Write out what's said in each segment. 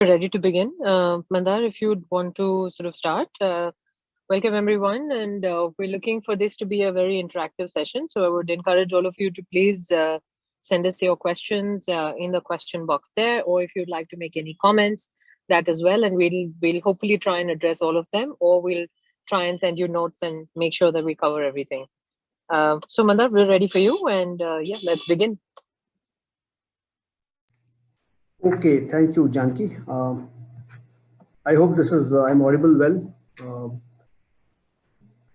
Ready to begin. Mandar, if you'd want to sort of start. Welcome, everyone. And we're looking for this to be a very interactive session. So I would encourage all of you to please send us your questions in the question box there, or if you'd like to make any comments, that as well. And we'll hopefully try and address all of them, or we'll try and send you notes and make sure that we cover everything. So, Mandar, we're ready for you. And yeah, let's begin. Okay, thank you, Janki. I hope this is I'm audible well.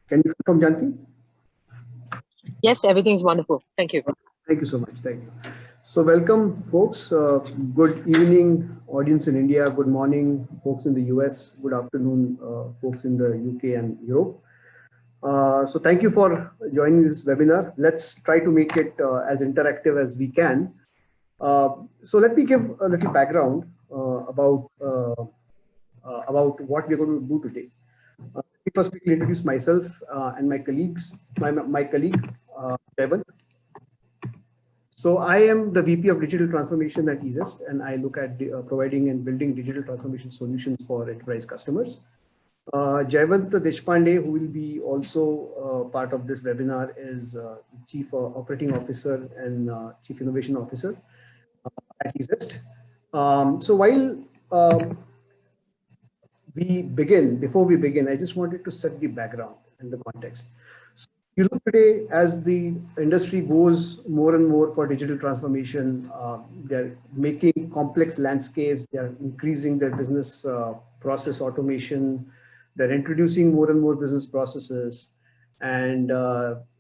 Can you confirm, Janki? Yes, everything's wonderful. Thank you. Thank you so much. Thank you. So, welcome, folks. Good evening, audience in India. Good morning, folks in the US. Good afternoon, folks in the UK and Europe. So, thank you for joining this webinar. Let's try to make it as interactive as we can. So, let me give a little background about what we're going to do today. Let me first quickly introduce myself and my colleagues. My colleague, Devan. So I am the VP of Digital Transformation at EaseEst, and I look at providing and building digital transformation solutions for enterprise customers. Jayavant Deshpande, who will be also part of this webinar, is Chief Operating Officer and Chief Innovation Officer at EaseEst. So while before we begin, I just wanted to set the background and the context. So you look today as the industry goes more and more for digital transformation, they're making complex landscapes, they're increasing their business process automation, they're introducing more and more business processes. And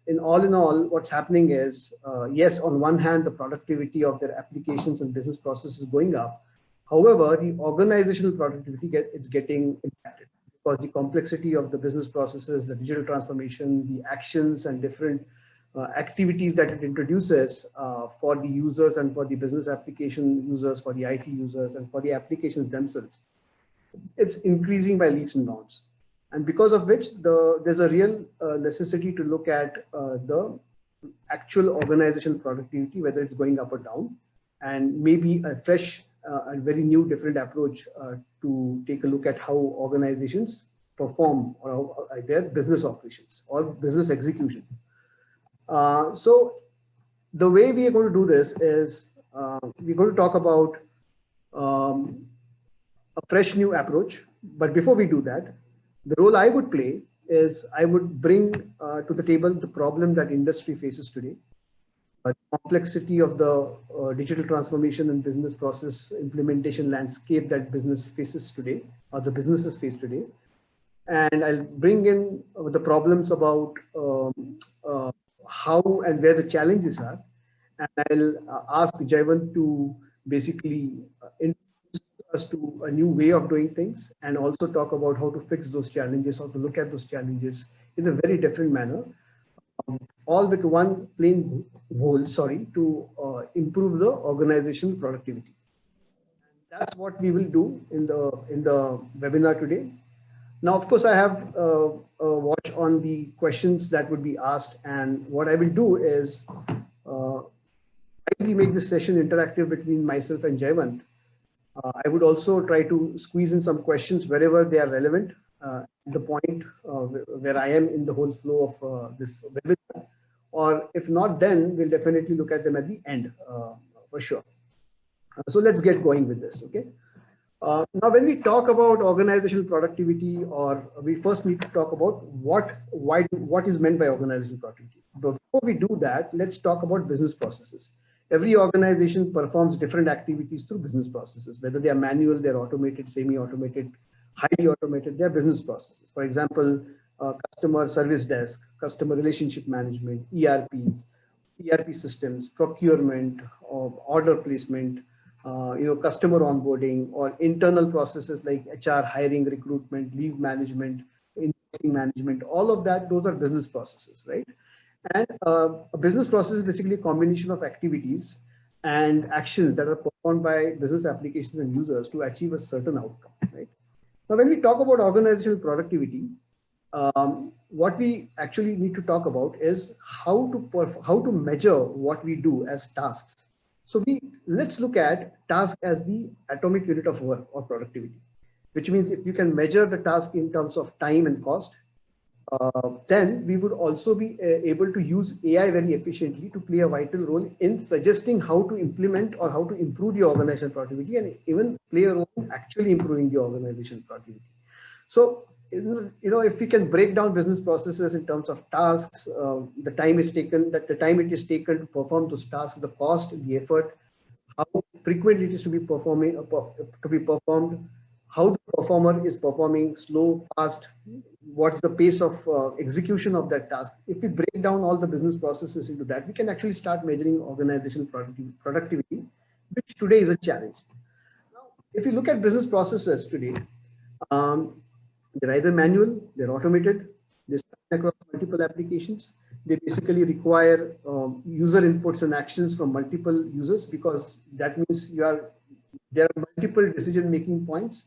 in all, what's happening is, yes, on one hand, the productivity of their applications and business processes is going up. However, the organizational productivity it's getting impacted because the complexity of the business processes, the digital transformation, the actions and different activities that it introduces for the users and for the business application users, for the IT users and for the applications themselves, it's increasing by leaps and bounds. And because of which there's a real necessity to look at the actual organizational productivity, whether it's going up or down, and maybe a fresh a very new, different approach to take a look at how organizations perform or their business operations or business execution. So the way we are going to do this is we're going to talk about a fresh new approach. But before we do that, the role I would play is I would bring to the table the problem that industry faces today, the complexity of the digital transformation and business process implementation landscape that business faces today, or the businesses face today. And I'll bring in the problems about how and where the challenges are. And I'll ask Jayavant to basically introduce us to a new way of doing things and also talk about how to fix those challenges, how to look at those challenges in a very different manner. All with one plain goal, to improve the organizational productivity. And that's what we will do in the webinar today. Now, of course, I have a watch on the questions that would be asked, and what I will do is we make this session interactive between myself and Jayavant. I would also try to squeeze in some questions wherever they are relevant. The point where I am in the whole flow of this webinar, or if not, then we'll definitely look at them at the end for sure. So let's get going with this, okay? Now, when we talk about organizational productivity, or we first need to talk about what is meant by organizational productivity. But before we do that, let's talk about business processes. Every organization performs different activities through business processes, whether they are manual, they're automated, semi-automated, highly automated, they're business processes. For example, customer service desk, customer relationship management, ERP systems, procurement, order placement, customer onboarding, or internal processes like HR, hiring, recruitment, leave management, invoicing management, all of that, those are business processes, right? And a business process is basically a combination of activities and actions that are performed by business applications and users to achieve a certain outcome, right? Now, when we talk about organizational productivity, what we actually need to talk about is how to measure what we do as tasks So let's look at task as the atomic unit of work or productivity, which means if you can measure the task in terms of time and cost, then we would also be able to use AI very efficiently to play a vital role in suggesting how to implement or how to improve the organizational productivity, and even play a role in actually improving the organizational productivity. So, if we can break down business processes in terms of tasks, the time is taken, that the time it is taken to perform those tasks, the cost, the effort, how frequently it is to be performed, how the performer is performing, slow, fast, what's the pace of execution of that task. If we break down all the business processes into that, we can actually start measuring organizational productivity, which today is a challenge. Now, if you look at business processes today, um, they're either manual, they're automated, they span across multiple applications. They basically require user inputs and actions from multiple users, because that means there are multiple decision-making points.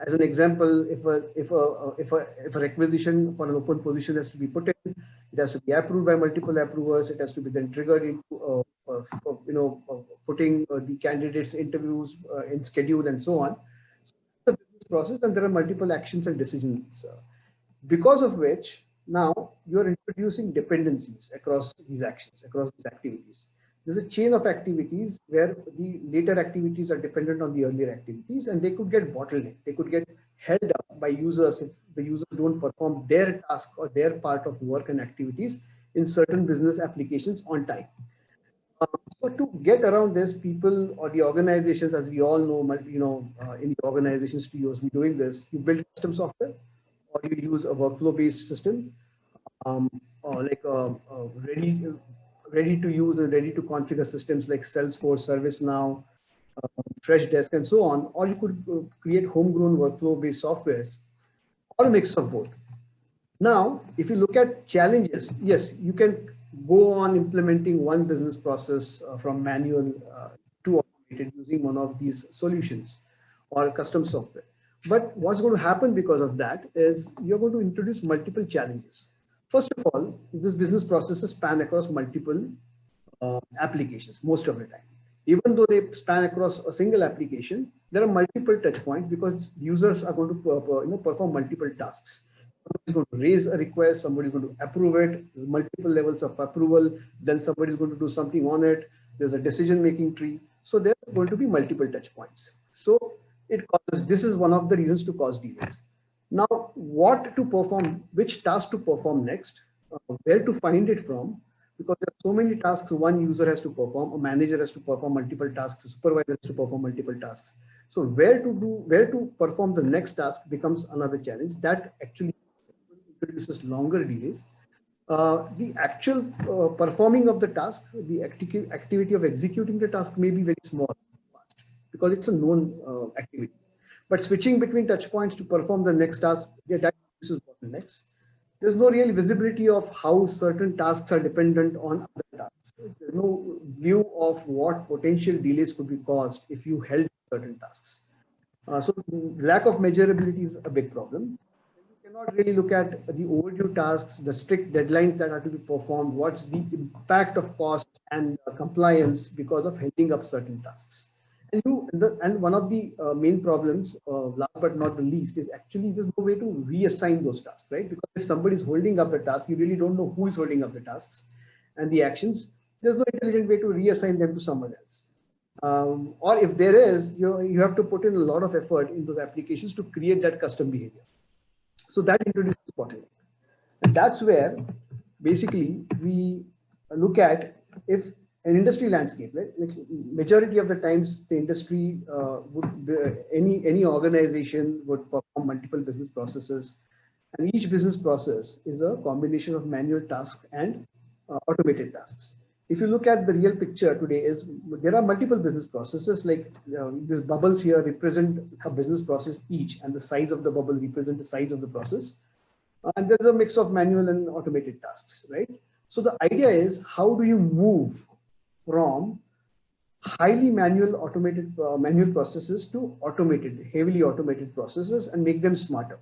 As an example, if a requisition for an open position has to be put in, it has to be approved by multiple approvers. It has to be then triggered into putting the candidates' interviews in schedule and so on. The business process, and there are multiple actions and decisions, because of which now you are introducing dependencies across these actions, across these activities. There's a chain of activities where the later activities are dependent on the earlier activities, and they could get bottlenecked. They could get held up by users if the users don't perform their task or their part of work and activities in certain business applications on time. So to get around this, people or the organizations, as we all know, in the organizations to use doing this, you build custom software, or you use a workflow-based system, or like ready to use and ready to configure systems like Salesforce, ServiceNow, Freshdesk, and so on. Or you could create homegrown workflow-based softwares, or a mix of both. Now, if you look at challenges, yes, you can go on implementing one business process from manual to automated using one of these solutions or custom software. But what's going to happen because of that is you're going to introduce multiple challenges. First of all, this business processes span across multiple applications most of the time. Even though they span across a single application, there are multiple touch points because users are going to perform multiple tasks. Somebody is going to raise a request, somebody is going to approve it, multiple levels of approval, then somebody is going to do something on it, there's a decision-making tree. So there's going to be multiple touch points. So this is one of the reasons to cause delays. Now, what to perform, which task to perform next, where to find it from, because there are so many tasks one user has to perform, a manager has to perform multiple tasks, a supervisor has to perform multiple tasks. So where to perform the next task becomes another challenge that actually introduces longer delays. The actual performing of the task, the activity of executing the task may be very small, because it's a known activity. But switching between touch points to perform the next task, that is bottlenecks. There's no real visibility of how certain tasks are dependent on other tasks. There's no view of what potential delays could be caused if you held certain tasks. So lack of measurability is a big problem. You cannot really look at the overdue tasks, the strict deadlines that are to be performed, what's the impact of cost and compliance because of handing up certain tasks. And one of the main problems, last but not the least, is actually there's no way to reassign those tasks, right? Because if somebody is holding up the task, you really don't know who is holding up the tasks and the actions. There's no intelligent way to reassign them to someone else. Or if there is, you have to put in a lot of effort in those applications to create that custom behavior. So that introduces bottleneck. And that's where basically we look at if an industry landscape, right? Like majority of the times the industry any organization would perform multiple business processes, and each business process is a combination of manual tasks and automated tasks. If you look at the real picture today, is there are multiple business processes, like these bubbles here represent a business process each, and the size of the bubble represent the size of the process. And there's a mix of manual and automated tasks, right? So the idea is, how do you move from highly manual manual processes to automated, heavily automated processes and make them smarter?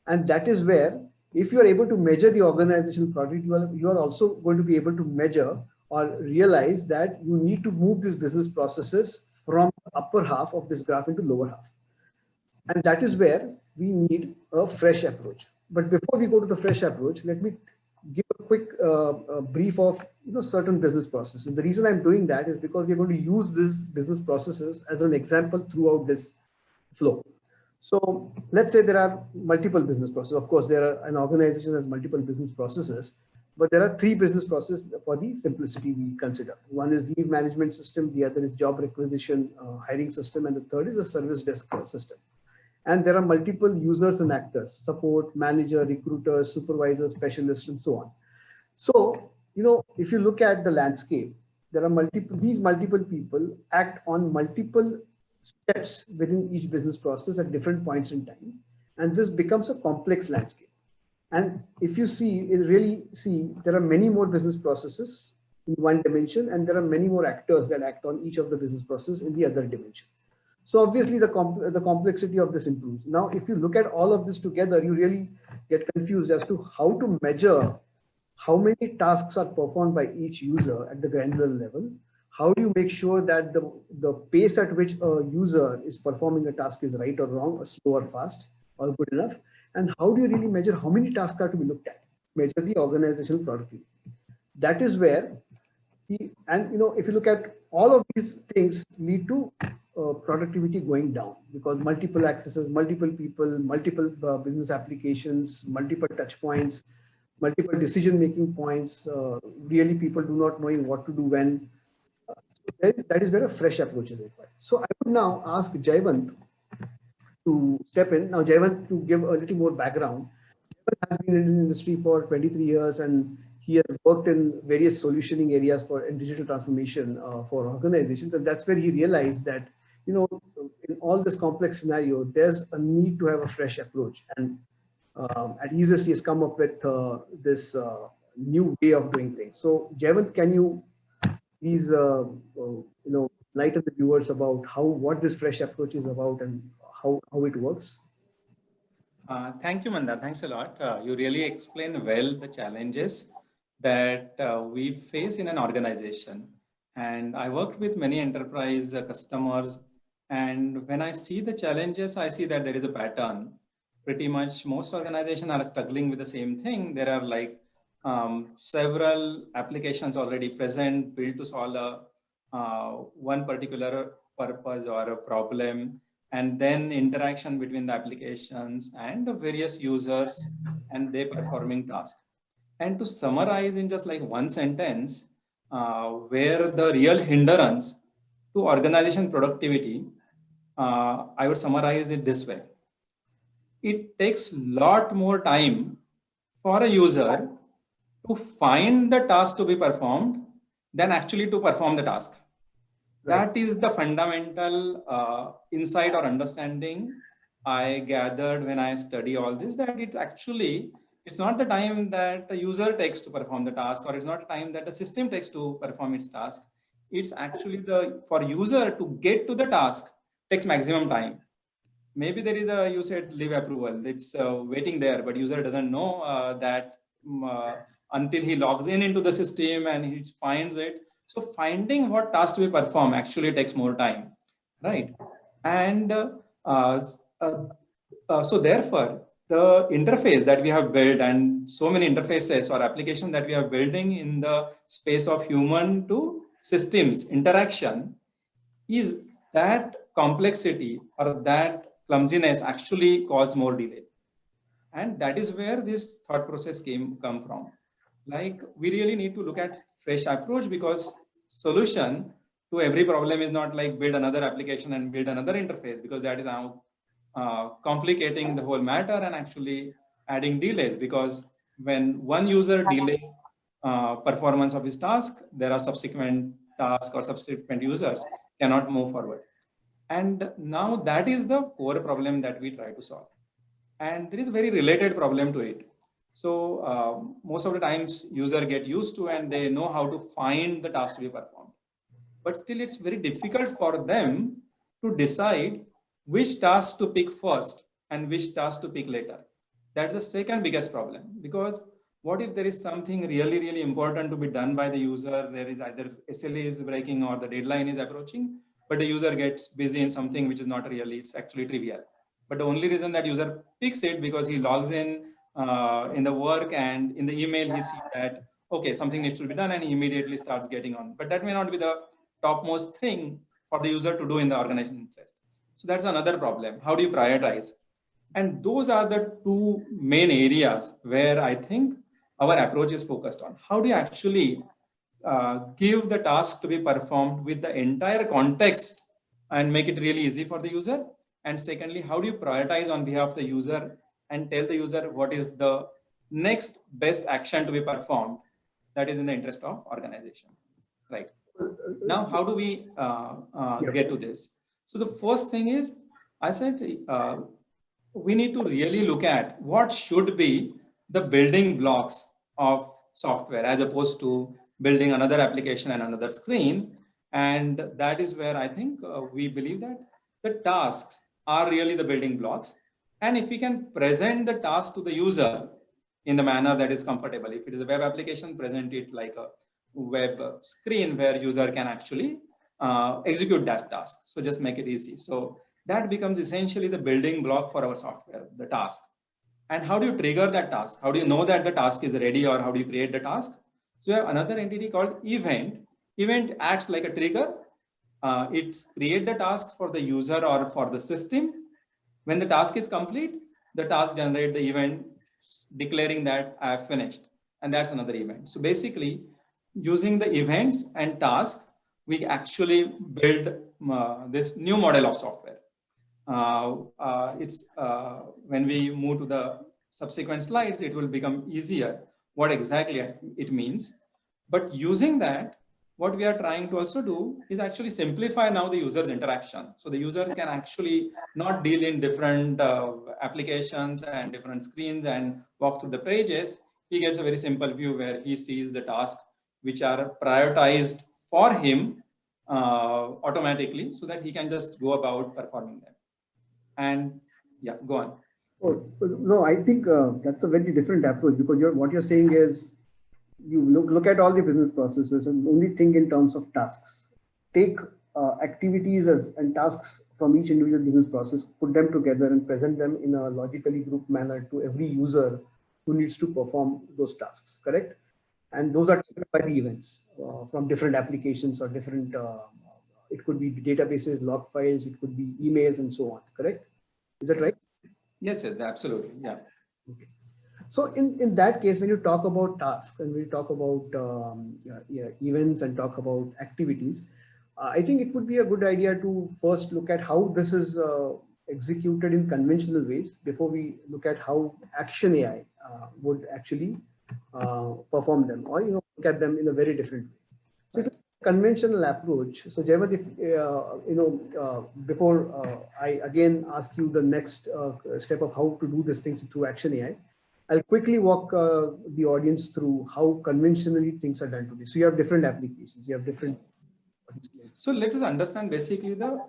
And that is where, if you are able to measure the organizational product, you are also going to be able to measure or realize that you need to move these business processes from the upper half of this graph into lower half. And that is where we need a fresh approach. But before we go to the fresh approach, let me give a quick brief of certain business processes. The reason I'm doing that is because we're going to use these business processes as an example throughout this flow. So let's say there are multiple business processes. Of course, an organization has multiple business processes, but there are three business processes for the simplicity we consider. One is leave management system, the other is job requisition hiring system, and the third is a service desk system. And there are multiple users and actors: support, manager, recruiters, supervisors, specialists, and so on. So, if you look at the landscape, there are these multiple people act on multiple steps within each business process at different points in time. And this becomes a complex landscape. And if you really see, there are many more business processes in one dimension, and there are many more actors that act on each of the business processes in the other dimension. So obviously the complexity of this improves. Now, if you look at all of this together, you really get confused as to how to measure how many tasks are performed by each user at the granular level. How do you make sure that the pace at which a user is performing a task is right or wrong, or slow or fast, or good enough? And how do you really measure how many tasks are to be looked at? Measure the organizational productivity. That is where, if you look at all of these things lead to productivity going down, because multiple accesses, multiple people, multiple business applications, multiple touch points, multiple decision-making points, really people do not knowing what to do when. That is where a fresh approach is required. So I would now ask Jayavant to step in. Now, Jayavant, to give a little more background, Jayavant has been in the industry for 23 years, and he has worked in various solutioning areas in digital transformation for organizations. And that's where he realized that, in all this complex scenario, there's a need to have a fresh approach. And at Easist, he has come up with this new way of doing things. So Jayavant, can you please, lighten the viewers about what this fresh approach is about and how it works? Thank you, Mandar. Thanks a lot. You really explain well the challenges that we face in an organization. And I worked with many enterprise customers. And when I see the challenges, I see that there is a pattern. Pretty much most organizations are struggling with the same thing. There are like several applications already present, built to solve one particular purpose or a problem, and then interaction between the applications and the various users and they performing tasks. And to summarize in just like one sentence, where the real hindrance to organization productivity, I would summarize it this way. It takes a lot more time for a user to find the task to be performed than actually to perform the task. Right. That is the fundamental insight or understanding I gathered when I study all this, that it's not the time that a user takes to perform the task, or it's not the time that the system takes to perform its task. It's actually for user to get to the task takes maximum time. Maybe there is you said leave approval, it's waiting there, but user doesn't know that until he logs into the system and he finds it. So finding what task to be performed actually takes more time, right? And so therefore, the interface that we have built, and so many interfaces or applications that we are building in the space of human to systems interaction, is that complexity or that clumsiness actually cause more delay. And that is where this thought process come from. Like, we really need to look at fresh approach, because solution to every problem is not like build another application and build another interface, because that is now complicating the whole matter and actually adding delays, because when one user delay performance of his task, there are subsequent tasks or subsequent users cannot move forward. And now that is the core problem that we try to solve. And there is a very related problem to it. So most of the times user get used to and they know how to find the task to be performed. But still it's very difficult for them to decide which task to pick first and which task to pick later. That's the second biggest problem, because what if there is something really, really important to be done by the user? There is either SLA is breaking or the deadline is approaching, but the user gets busy in something which is not really, it's actually trivial. But the only reason that user picks it because he logs in the work, and in the email he sees that, okay, something needs to be done, and he immediately starts getting on. But that may not be the topmost thing for the user to do in the organization interest. So that's another problem. How do you prioritize? And those are the two main areas where I think our approach is focused on. How do you actually give the task to be performed with the entire context and make it really easy for the user? And secondly, how do you prioritize on behalf of the user and tell the user what is the next best action to be performed that is in the interest of organization, right? Now, how do we get to this? So the first thing is, I said, we need to really look at what should be the building blocks of software as opposed to building another application and another screen. And that is where I think we believe that the tasks are really the building blocks. And if we can present the task to the user in the manner that is comfortable, if it is a web application, present it like a web screen where user can actually execute that task. So just make it easy. So that becomes essentially the building block for our software, the task. And how do you trigger that task? How do you know that the task is ready, or how do you create the task? So we have another entity called event. Event acts like a trigger. It's create the task for the user or for the system. When the task is complete, the task generate the event declaring that I have finished. And that's another event. So basically, using the events and tasks, we actually build this new model of software. When we move to the subsequent slides, it will become easier what exactly it means. But using that, what we are trying to also do is actually simplify now the user's interaction. So the users can actually not deal in different applications and different screens and walk through the pages. He gets a very simple view where he sees the tasks which are prioritized for him automatically, so that he can just go about performing them. And yeah, go on. Oh, no, I think that's a very different approach, because what you're saying is you look at all the business processes and only think in terms of tasks. Take activities and tasks from each individual business process, put them together and present them in a logically grouped manner to every user who needs to perform those tasks, correct? And those are triggered by the events from different applications or different, it could be databases, log files, it could be emails and so on, correct? Is that right? Yes, absolutely, yeah. Okay. So in that case, when you talk about tasks and we talk about events and talk about activities, I think it would be a good idea to first look at how this is executed in conventional ways before we look at how Action AI would actually perform them, or look at them in a very different way. So if conventional approach. So Jayawant, if before I again ask you the next step of how to do these things through Action AI, I'll quickly walk the audience through how conventionally things are done today. So you have different applications, you have different. So let us understand basically the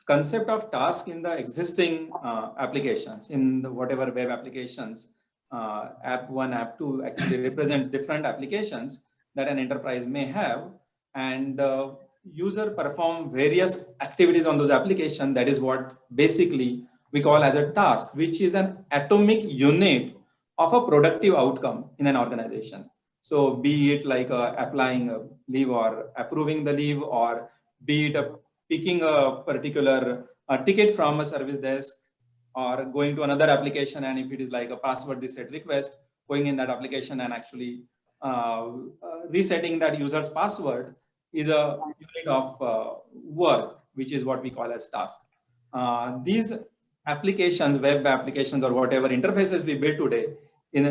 concept of task in the existing applications, in the whatever web applications. App 1, App 2 actually represents different applications that an enterprise may have, and user perform various activities on those applications. That is what basically we call as a task, which is an atomic unit of a productive outcome in an organization. So be it like applying a leave or approving the leave, or be it picking a particular ticket from a service desk, or going to another application, and if it is like a password reset request, going in that application and actually resetting that user's password is a unit of work, which is what we call as task. These applications, web applications or whatever interfaces we build today in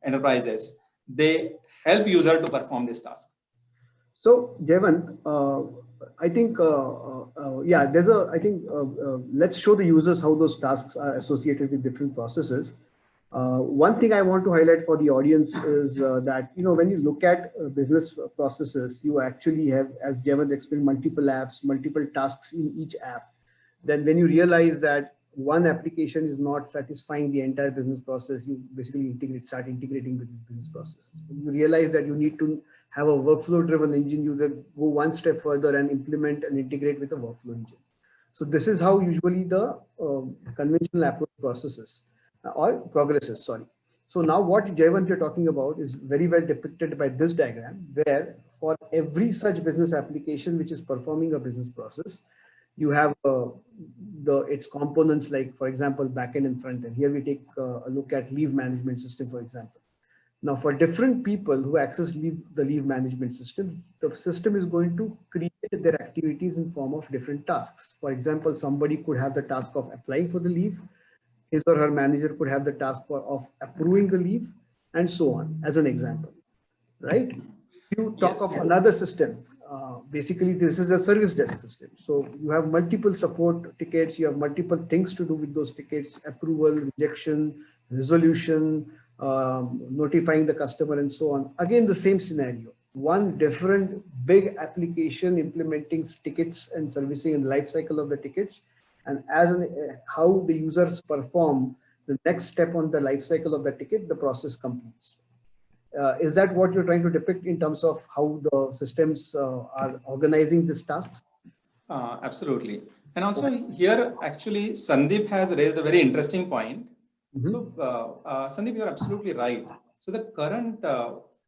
enterprises, they help user to perform this task. So Jayawant, I think, yeah, let's show the users how those tasks are associated with different processes. One thing I want to highlight for the audience is that, when you look at business processes, you actually have, as Jayawant explained, multiple apps, multiple tasks in each app. Then when you realize that one application is not satisfying the entire business process, you basically start integrating with the business process. You realize that you need to have a workflow driven engine. You then go one step further and implement and integrate with a workflow engine. So this is how usually the conventional approach processes or progresses, sorry. So now what Jayant you're talking about is very well depicted by this diagram, where for every such business application which is performing a business process, you have its components, like for example, backend and front end. Here we take a look at leave management system, for example. Now, for different people who access the leave management system, the system is going to create their activities in form of different tasks. For example, somebody could have the task of applying for the leave. His or her manager could have the task of approving the leave, and so on, as an example, right? You talk of another system. Basically, this is a service desk system. So you have multiple support tickets. You have multiple things to do with those tickets: approval, rejection, resolution, notifying the customer, and so on. Again, the same scenario. One different big application implementing tickets and servicing and life cycle of the tickets, and how the users perform the next step on the life cycle of the ticket, the process completes. Is that what you're trying to depict in terms of how the systems are organizing these tasks? Absolutely. And also here, actually, Sandeep has raised a very interesting point. Mm-hmm. So, Sandeep, you're absolutely right. So the current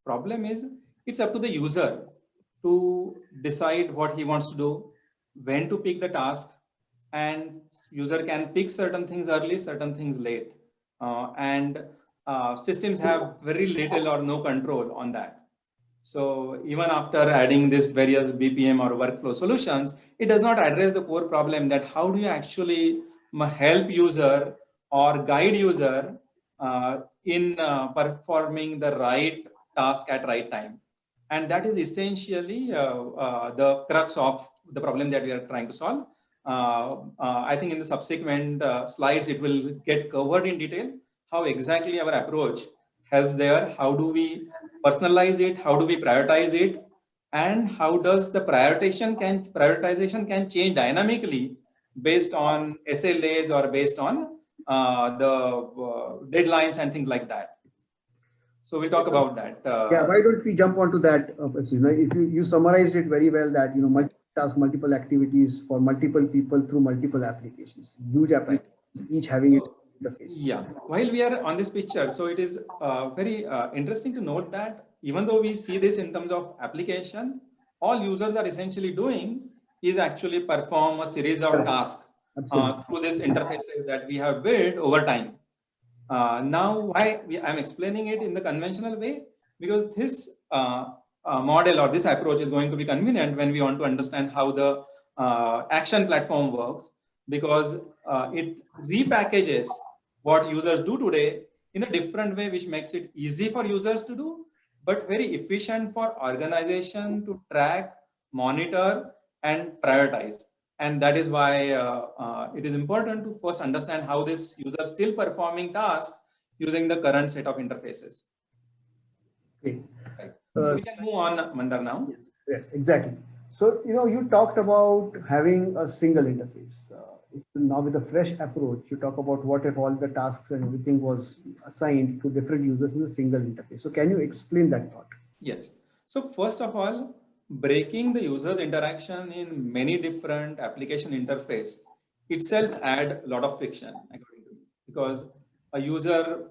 problem is it's up to the user to decide what he wants to do, when to pick the task, and user can pick certain things early, certain things late. Systems have very little or no control on that. So even after adding this various BPM or workflow solutions, it does not address the core problem that how do you actually help user or guide user in performing the right task at right time. And that is essentially the crux of the problem that we are trying to solve. I think in the subsequent slides, it will get covered in detail how exactly our approach helps there. How do we personalize it? How do we prioritize it? And how does the prioritization can change dynamically based on SLAs or based on the deadlines and things like that. So we'll talk about that. Yeah, why don't we jump onto that? If you summarized it very well, that multitask, multiple activities for multiple people through multiple applications, huge applications, each having its interface. Yeah, while we are on this picture, so it is very interesting to note that even though we see this in terms of application, all users are essentially doing is actually perform a series of tasks through these interfaces that we have built over time. Now, why I'm explaining it in the conventional way, because this model or this approach is going to be convenient when we want to understand how the action platform works, because it repackages what users do today in a different way, which makes it easy for users to do, but very efficient for organization to track, monitor, and prioritize. And that is why it is important to first understand how this user is still performing tasks using the current set of interfaces. Okay. Right. So we can move on, Mandar, now. Yes, exactly. So, you talked about having a single interface. Now with a fresh approach, you talk about what if all the tasks and everything was assigned to different users in a single interface. So can you explain that thought? Yes. So first of all, breaking the user's interaction in many different application interface itself add a lot of friction, according to me, because a user,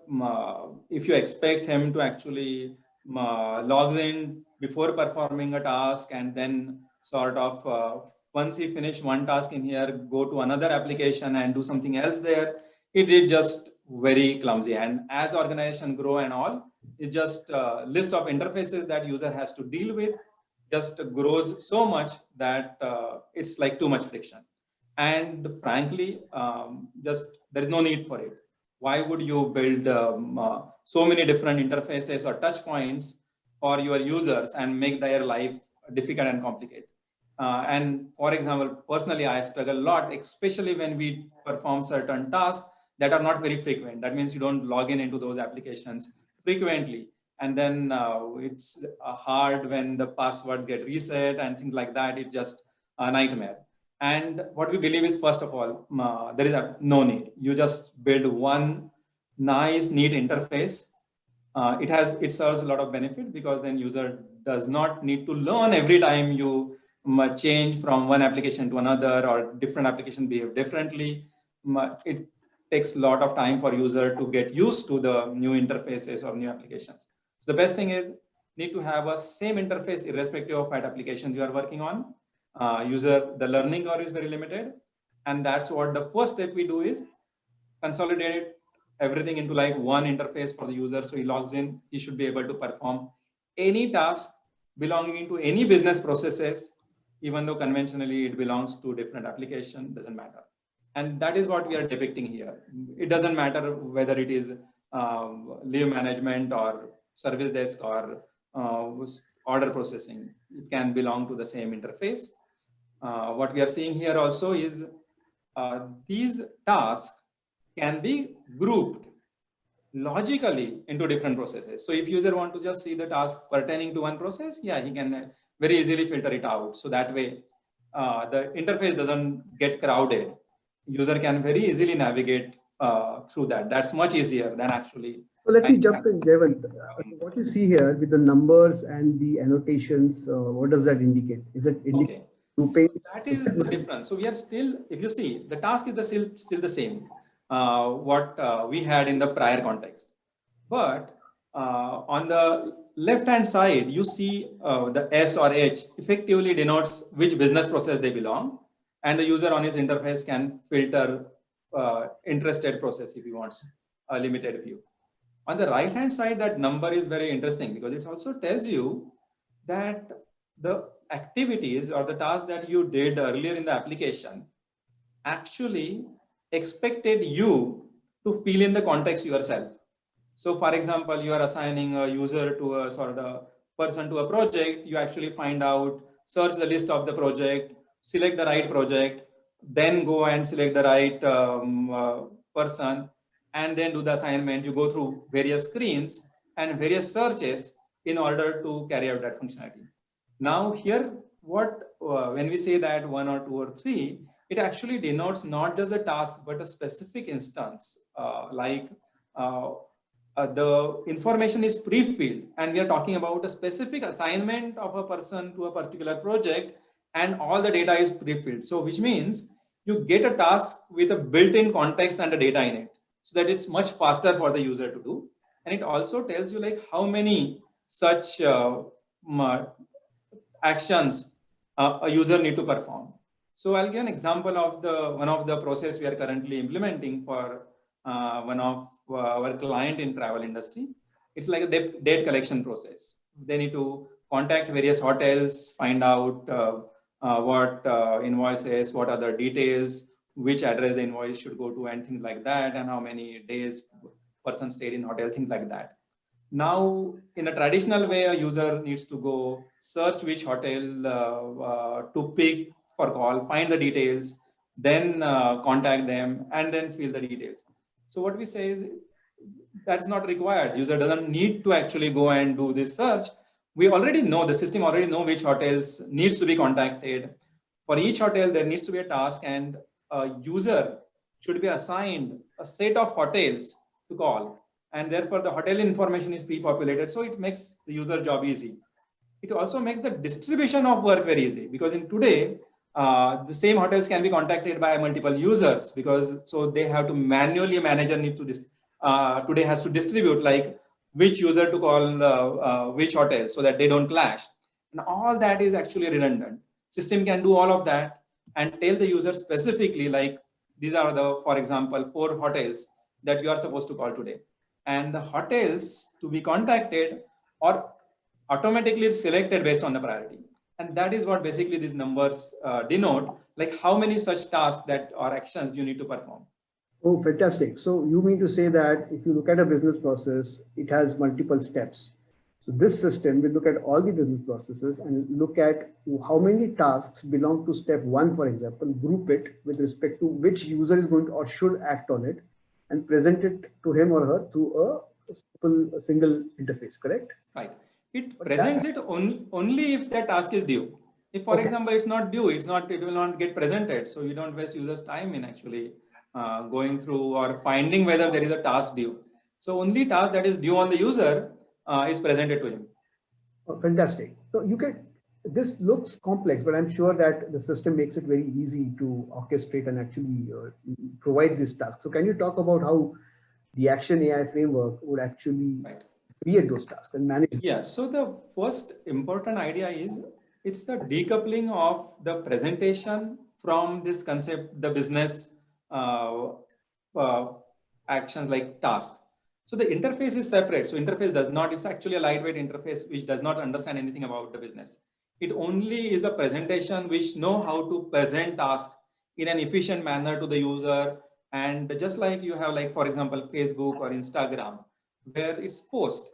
if you expect him to actually log in before performing a task and then sort of once he finish one task in here, go to another application and do something else there, it is just very clumsy. And as organization grow and all, it's just a list of interfaces that user has to deal with just grows so much that it's like too much friction. And frankly, just there is no need for it. Why would you build so many different interfaces or touch points for your users and make their life difficult and complicated? And for example, personally, I struggle a lot, especially when we perform certain tasks that are not very frequent. That means you don't log in into those applications frequently. And then it's hard when the passwords get reset and things like that. It's just a nightmare. And what we believe is, first of all, there is no need. You just build one nice, neat interface. It serves a lot of benefit because then user does not need to learn every time you change from one application to another, or different application behave differently. It takes a lot of time for user to get used to the new interfaces or new applications. So the best thing is need to have a same interface irrespective of what applications you are working on. The learning curve is very limited, and that's what the first step we do is consolidate everything into like one interface for the user. So he logs in, he should be able to perform any task belonging to any business processes, even though conventionally it belongs to different application, doesn't matter. And that is what we are depicting here. It doesn't matter whether it is leave management or service desk or order processing. It can belong to the same interface. What we are seeing here also is these tasks can be grouped logically into different processes. So if user want to just see the task pertaining to one process, yeah, he can very easily filter it out. So that way, the interface doesn't get crowded. User can very easily navigate through that. That's much easier than actually. So let me jump in, Jayant. What you see here with the numbers and the annotations, what does that indicate? Is it indicate grouping? So that is the difference. So we are still, if you see, the task is still the same, what we had in the prior context. But on the left-hand side, you see the S or H effectively denotes which business process they belong. And the user on his interface can filter interested process if he wants a limited view. On the right-hand side, that number is very interesting because it also tells you that the activities or the tasks that you did earlier in the application actually expected you to fill in the context yourself. So for example, you are assigning a user to a sort of person to a project, you actually find out, search the list of the project, select the right project, then go and select the right person, and then do the assignment. You go through various screens and various searches in order to carry out that functionality. Now here, when we say that 1 or 2 or 3, it actually denotes not just the task, but a specific instance. The information is pre-filled, and we are talking about a specific assignment of a person to a particular project, and all the data is pre-filled. So which means you get a task with a built-in context and the data in it, so that it's much faster for the user to do. And it also tells you like how many such actions a user need to perform. So I'll give an example of one of the process we are currently implementing for one of our client in travel industry. It's like a date collection process. They need to contact various hotels, find out what invoices, what other details, which address the invoice should go to, and things like that, and how many days person stayed in hotel, things like that. Now, in a traditional way, a user needs to go search which hotel to pick for call, find the details, then contact them, and then fill the details. So what we say is that's not required. User doesn't need to actually go and do this search. We already know, the system already know which hotels needs to be contacted. For each hotel, there needs to be a task, and a user should be assigned a set of hotels to call. And therefore the hotel information is pre-populated. So it makes the user job easy. It also makes the distribution of work very easy, because in today, the same hotels can be contacted by multiple users, because so they have to manually, manager need to today has to distribute like which user to call which hotel, so that they don't clash. And all that is actually redundant. System can do all of that and tell the user specifically, like these are the, for example, 4 hotels that you are supposed to call today. And the hotels to be contacted are automatically selected based on the priority. And that is what basically these numbers denote, like how many such tasks that or actions you need to perform. Oh, fantastic. So you mean to say that if you look at a business process, it has multiple steps. So this system will look at all the business processes and look at how many tasks belong to step 1, for example, group it with respect to which user is going to or should act on it, and present it to him or her through a single interface, correct? Right. It presents it only if the task is due. If, for example, it's not due, it will not get presented. So you don't waste users' time in actually going through or finding whether there is a task due. So only task that is due on the user is presented to him. Oh, fantastic. So this looks complex, but I'm sure that the system makes it very easy to orchestrate and actually provide this task. So can you talk about how the Action AI framework would actually create those tasks and manage them? Yeah, so the first important idea is it's the decoupling of the presentation from this concept, the business actions like tasks. So the interface is separate. So interface does not, it's actually a lightweight interface which does not understand anything about the business. It only is a presentation which know how to present tasks in an efficient manner to the user. And just like you have, like, for example, Facebook or Instagram, where it's post,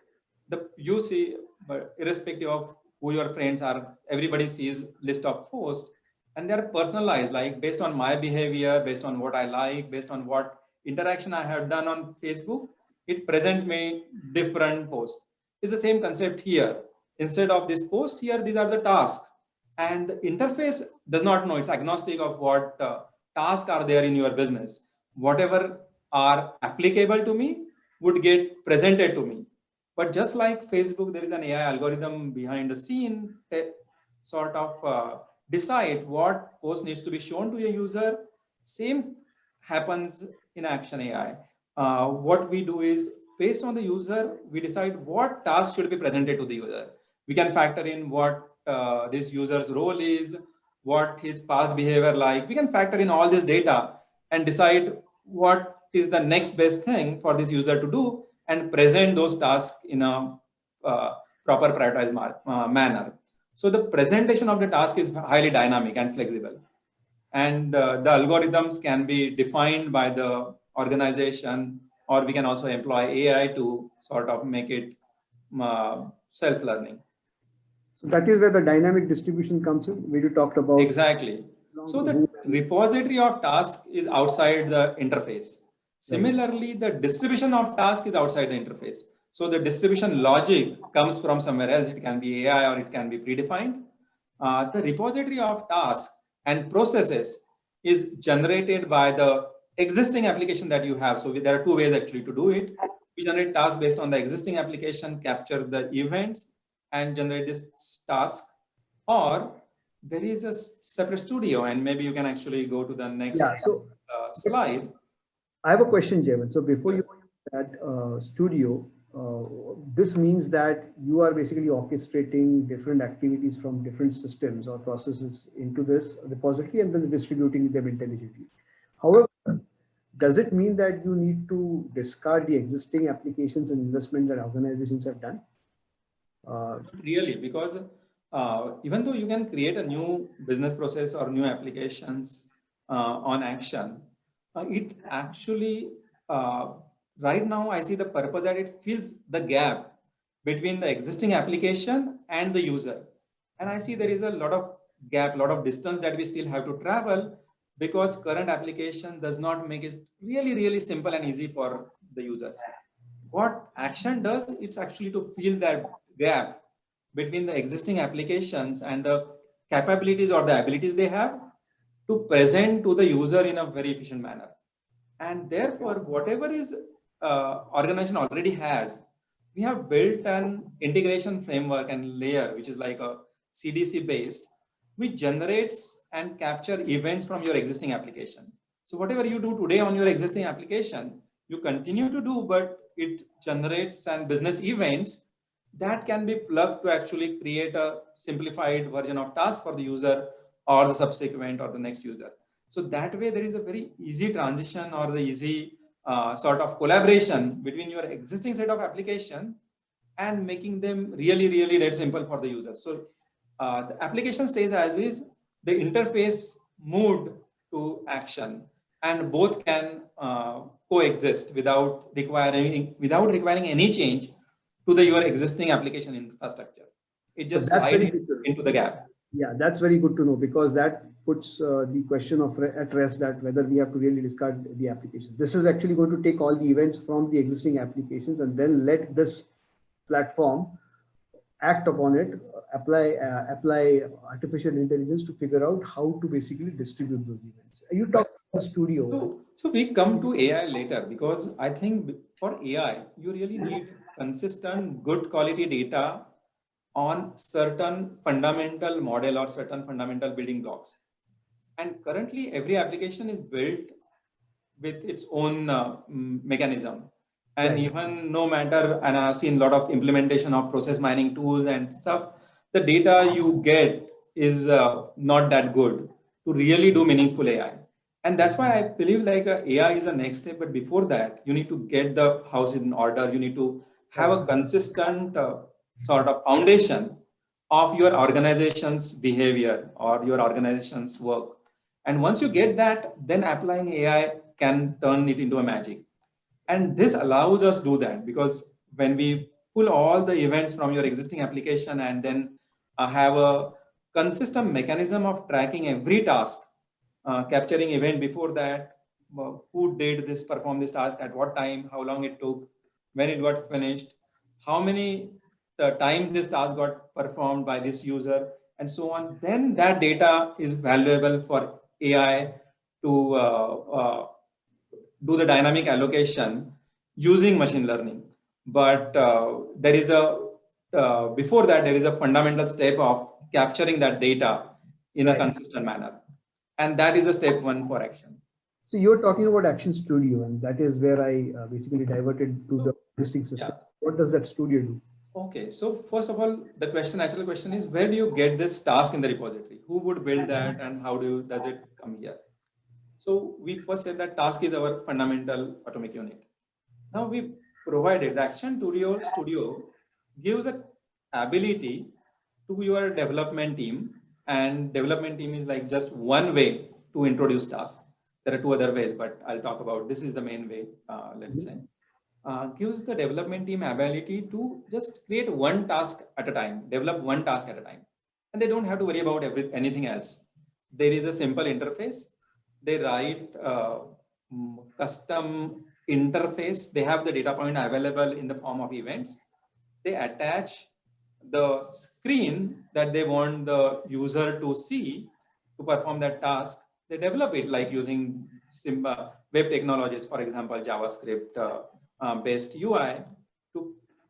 you see, but irrespective of who your friends are, everybody sees list of posts and they're personalized, like based on my behavior, based on what I like, based on what interaction I have done on Facebook, it presents me different posts. It's the same concept here. Instead of this post here, these are the tasks. And the interface does not know, it's agnostic of what tasks are there in your business. Whatever are applicable to me would get presented to me. But just like Facebook, there is an AI algorithm behind the scene that sort of decide what post needs to be shown to a user. Same happens in Action AI. What we do is, based on the user, we decide what task should be presented to the user. We can factor in what this user's role is, what his past behavior like. We can factor in all this data and decide what is the next best thing for this user to do and present those tasks in a proper prioritized manner. So the presentation of the task is highly dynamic and flexible. And the algorithms can be defined by the organization, or we can also employ AI to sort of make it self-learning. So that is where the dynamic distribution comes in, where you talked about. Exactly. So the repository of tasks is outside the interface. Similarly, the distribution of tasks is outside the interface. So the distribution logic comes from somewhere else. It can be AI or it can be predefined. The repository of tasks and processes is generated by the existing application that you have. So there are two ways actually to do it. We generate tasks based on the existing application, capture the events and generate this task, or there is a separate studio, and maybe you can actually go to the next slide. I have a question, Jayant. So before you go to that studio, this means that you are basically orchestrating different activities from different systems or processes into this repository and then distributing them intelligently. However, does it mean that you need to discard the existing applications and investment that organizations have done? Really, because even though you can create a new business process or new applications on Action, it actually, right now I see the purpose that it fills the gap between the existing application and the user. And I see there is a lot of gap, lot of distance that we still have to travel, because current application does not make it really, really simple and easy for the users. What Action does, it's actually to fill that gap between the existing applications and the capabilities or the abilities they have to present to the user in a very efficient manner. And therefore, whatever is organization already has, we have built an integration framework and layer, which is like a CDC based, which generates and capture events from your existing application. So whatever you do today on your existing application, you continue to do, but it generates and business events that can be plugged to actually create a simplified version of task for the user or the subsequent or the next user. So that way there is a very easy transition or the easy sort of collaboration between your existing set of application and making them really, really that simple for the user. So the application stays as is, the interface moved to Action, and both can coexist without requiring any change to your existing application infrastructure. It just slides into the gap. Yeah, that's very good to know, because that puts the question at rest that whether we have to really discard the application. This is actually going to take all the events from the existing applications and then let this platform act upon it, apply artificial intelligence to figure out how to basically distribute those events. You talked about the studio. So we come to AI later, because I think for AI, you really need consistent, good quality data on certain fundamental model or certain fundamental building blocks. And currently, every application is built with its own mechanism. And Right. even no matter, and I've seen a lot of implementation of process mining tools and stuff, the data you get is not that good to really do meaningful AI. And that's why I believe like AI is the next step. But before that, you need to get the house in order. You need to have a consistent sort of foundation of your organization's behavior or your organization's work. And once you get that, then applying AI can turn it into a magic. And this allows us to do that, because when we pull all the events from your existing application and then have a consistent mechanism of tracking every task, capturing event before that, who did this, perform this task at what time, how long it took, when it got finished, how many times this task got performed by this user, and so on, then that data is valuable for AI to do the dynamic allocation using machine learning. But there is before that, there is a fundamental step of capturing that data in a consistent manner. And that is a step one for action. So you're talking about Action Studio, and that is where I basically diverted to the existing system. Yeah. What does that studio do? Okay, so first of all, the natural question is, where do you get this task in the repository? Who would build that, and how does it come here? So we first said that task is our fundamental atomic unit. Now we provided the Action Studio gives a ability to your development team, and development team is like just one way to introduce tasks. There are two other ways, but I'll talk about this is the main way, let's say. Gives the development team ability to just create one task at a time, develop one task at a time. And they don't have to worry about anything else. There is a simple interface. They write custom interface. They have the data point available in the form of events. They attach the screen that they want the user to see to perform that task. They develop it like using web technologies, for example, JavaScript based UI.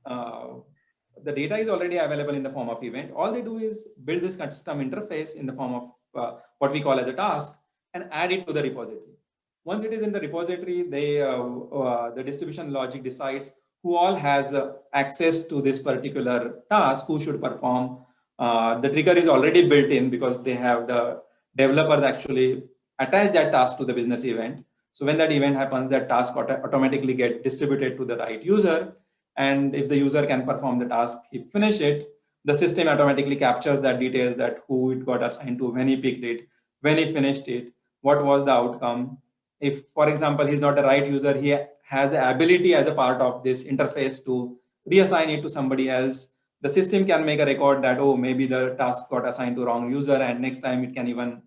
The data is already available in the form of event. All they do is build this custom interface in the form of what we call as a task, and add it to the repository. Once it is in the repository, the distribution logic decides who all has access to this particular task, who should perform. The trigger is already built in because they have the developers actually attach that task to the business event. So when that event happens, that task automatically get distributed to the right user. And if the user can perform the task, he finish it, the system automatically captures that details, that who it got assigned to, when he picked it, when he finished it, what was the outcome. If, for example, he's not the right user, he has the ability as a part of this interface to reassign it to somebody else. The system can make a record that, oh, maybe the task got assigned to wrong user, and next time it can even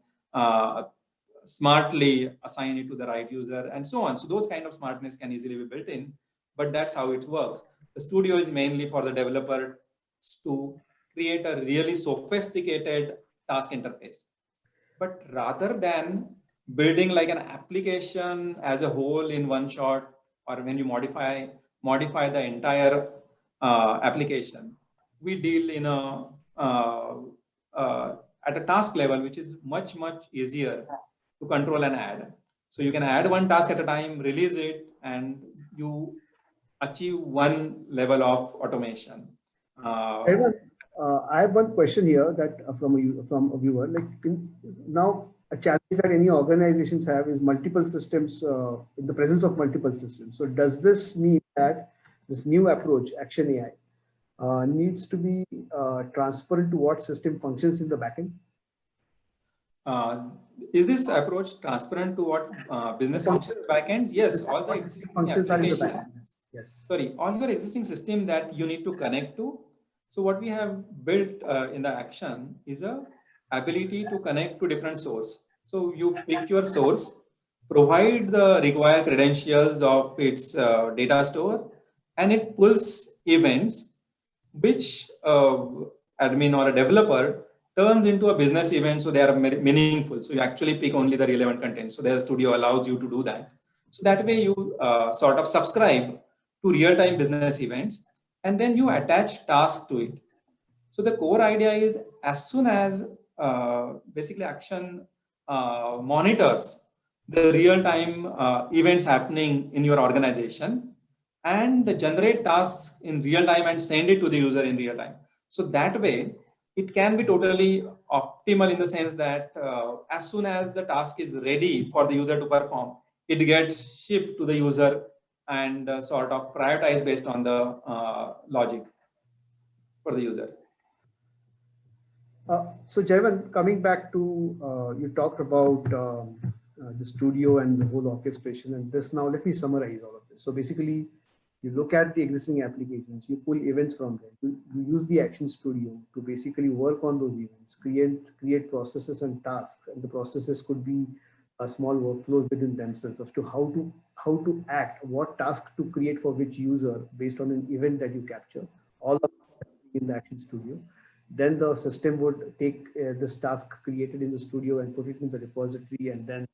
smartly assign it to the right user, and so on. So those kind of smartness can easily be built in, but that's how it works. The studio is mainly for the developer to create a really sophisticated task interface. But rather than building like an application as a whole in one shot, or when you modify the entire application, we deal in at a task level, which is much easier to control and add. So you can add one task at a time, release it, and you achieve one level of automation. I have one question here that from a viewer. Like now, a challenge that any organizations have is multiple systems in the presence of multiple systems. So does this mean that this new approach, Action AI, needs to be transparent to what system functions in the backend? Is this approach transparent to what business functions backends? Yes, all the existing functions are in the backend. Yes. Sorry, all your existing system that you need to connect to. So what we have built in the Action is a ability to connect to different source. So you pick your source, provide the required credentials of its data store, and it pulls events which admin or a developer turns into a business event, so they are meaningful. So you actually pick only the relevant content. So their studio allows you to do that. So that way you sort of subscribe to real-time business events, and then you attach tasks to it. So the core idea is, as soon as basically Action monitors the real-time events happening in your organization and generate tasks in real time and send it to the user in real time. So that way, it can be totally optimal in the sense that as soon as the task is ready for the user to perform, it gets shipped to the user and sort of prioritized based on the logic for the user. So Jaivan, coming back to, you talked about the studio and the whole orchestration and this. Now let me summarize all of this. So basically, you look at the existing applications, you pull events from them, you use the Action Studio to basically work on those events, create processes and tasks, and the processes could be small workflows within themselves as to how to act, what task to create for which user based on an event that you capture, all of that in the Action Studio. Then the system would take this task created in the studio and put it in the repository, and then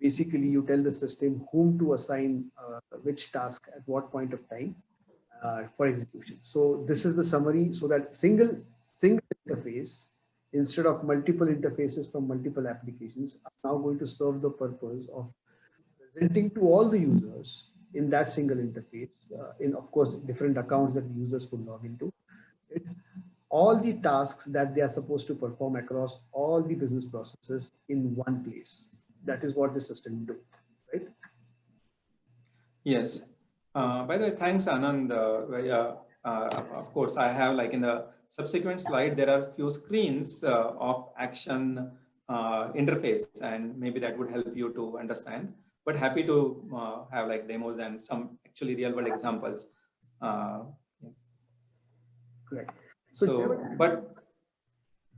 basically you tell the system whom to assign which task at what point of time for execution. So this is the summary. So that single interface instead of multiple interfaces from multiple applications are now going to serve the purpose of presenting to all the users in that single interface, in of course different accounts that the users could log into it, all the tasks that they are supposed to perform across all the business processes in one place. That is what the system do, right? Yes. By the way, thanks, Anand. Of course, I have, like, in the subsequent slide, there are few screens of Action interface, and maybe that would help you to understand. But happy to have like demos and some actually real world examples. Correct.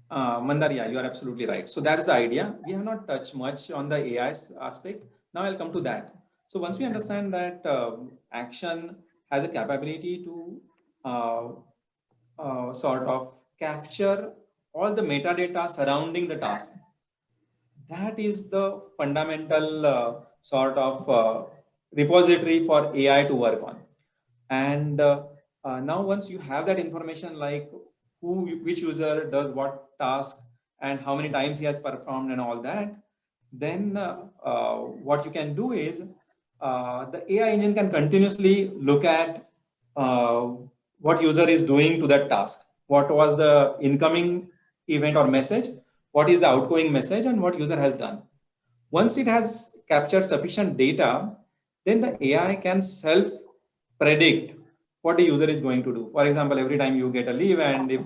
Mandar, yeah, you are absolutely right. So that's the idea. We have not touched much on the AI aspect. Now I'll come to that. So once we understand that Action has a capability to sort of capture all the metadata surrounding the task, that is the fundamental sort of repository for AI to work on. And now once you have that information, like which user does what task and how many times he has performed and all that, then what you can do is the AI engine can continuously look at what user is doing to that task. What was the incoming event or message? What is the outgoing message, and what user has done? Once it has captured sufficient data, then the AI can self-predict what the user is going to do. For example, every time you get a leave, and if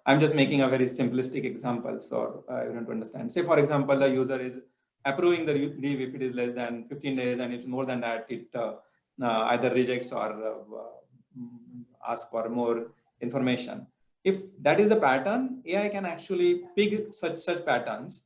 I'm just making a very simplistic example for everyone to understand. Say, for example, the user is approving the leave if it is less than 15 days, and if it's more than that, it either rejects or asks for more information. If that is the pattern, AI can actually pick such patterns.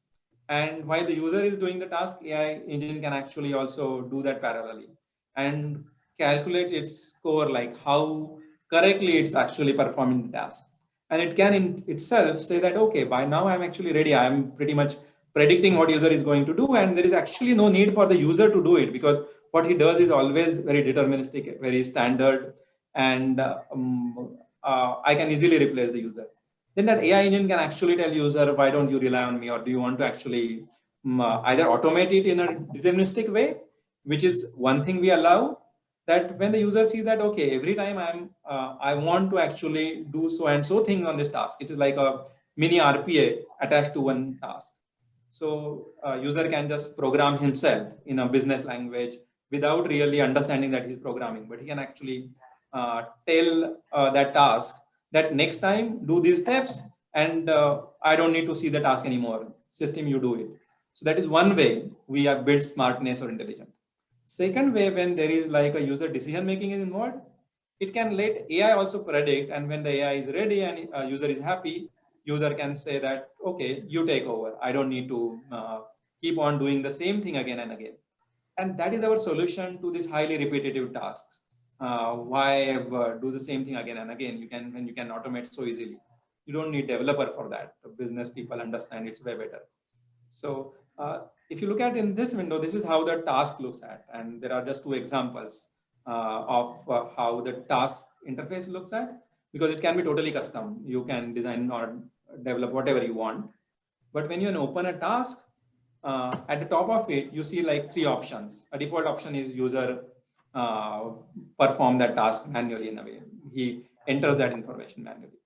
And while the user is doing the task, AI engine can actually also do that parallelly and calculate its score, like how correctly it's actually performing the task. And it can in itself say that, okay, by now I'm actually ready. I'm pretty much predicting what user is going to do. And there is actually no need for the user to do it, because what he does is always very deterministic, very standard. And I can easily replace the user. Then that AI engine can actually tell user, why don't you rely on me, or do you want to actually either automate it in a deterministic way, which is one thing we allow, that when the user sees that, okay, every time I want to actually do so and so thing on this task, it is like a mini RPA attached to one task. So user can just program himself in a business language without really understanding that he's programming, but he can actually tell that task that next time do these steps, and I don't need to see the task anymore. System, you do it. So that is one way we have built smartness or intelligence. Second way, when there is like a user decision making is involved, it can let AI also predict, and when the AI is ready and user is happy, user can say that, okay, you take over. I don't need to keep on doing the same thing again and again. And that is our solution to these highly repetitive tasks. Why do the same thing again and again? When you can automate so easily. You don't need developer for that. The business people understand it's way better. So if you look at in this window, this is how the task looks at, and there are just two examples of how the task interface looks at, because it can be totally custom. You can design or develop whatever you want. But when you open a task, at the top of it, you see like three options. A default option is user perform that task manually in a way. He enters that information manually.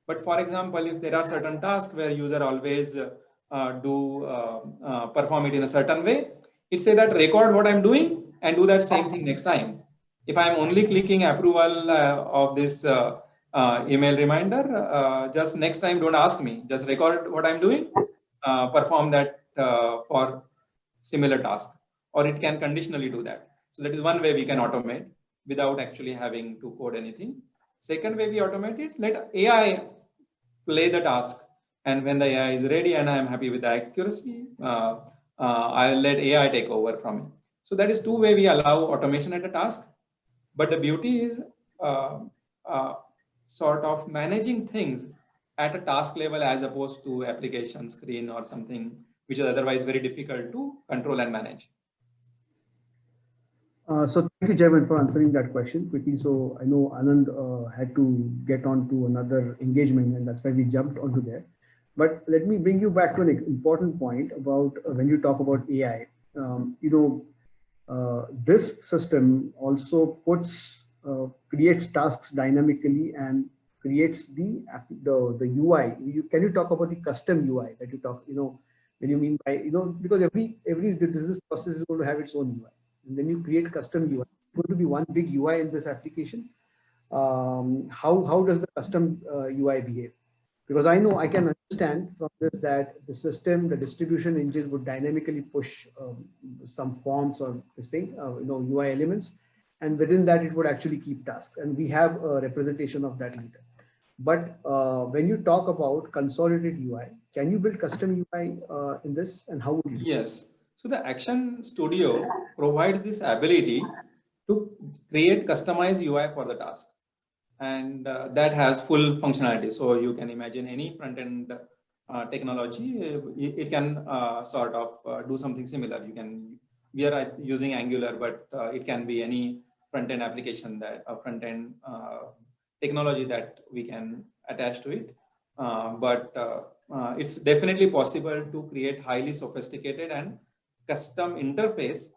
But for example, if there are certain tasks where user always perform it in a certain way, it say that record what I'm doing and do that same thing next time. If I'm only clicking approval of this email reminder, just next time don't ask me, just record what I'm doing, perform that for similar task, or it can conditionally do that. So that is one way we can automate without actually having to code anything. Second way we automate it, let AI play the task. And when the AI is ready and I am happy with the accuracy, I'll let AI take over from it. So that is two way we allow automation at a task. But the beauty is sort of managing things at a task level as opposed to application screen or something which is otherwise very difficult to control and manage. So thank you, Jaivan, for answering that question quickly. So I know Anand had to get on to another engagement, and that's why we jumped onto there. But let me bring you back to an important point about when you talk about AI. This system also creates tasks dynamically and creates the UI. Can you talk about the custom UI that you talk? When you mean by because every business process is going to have its own UI. And then you create custom UI. It's going to be one big UI in this application. How does the custom UI behave? Because I know I can understand from this that the system, the distribution engine would dynamically push some forms or this thing, UI elements, and within that it would actually keep tasks. And we have a representation of that later. But when you talk about consolidated UI, can you build custom UI in this, and how would you? Yes. So the Action Studio provides this ability to create customized UI for the task. And that has full functionality. So you can imagine any front-end technology, it can sort of do something similar. We are using Angular, but it can be any front-end application front-end technology that we can attach to it. But it's definitely possible to create highly sophisticated and custom interface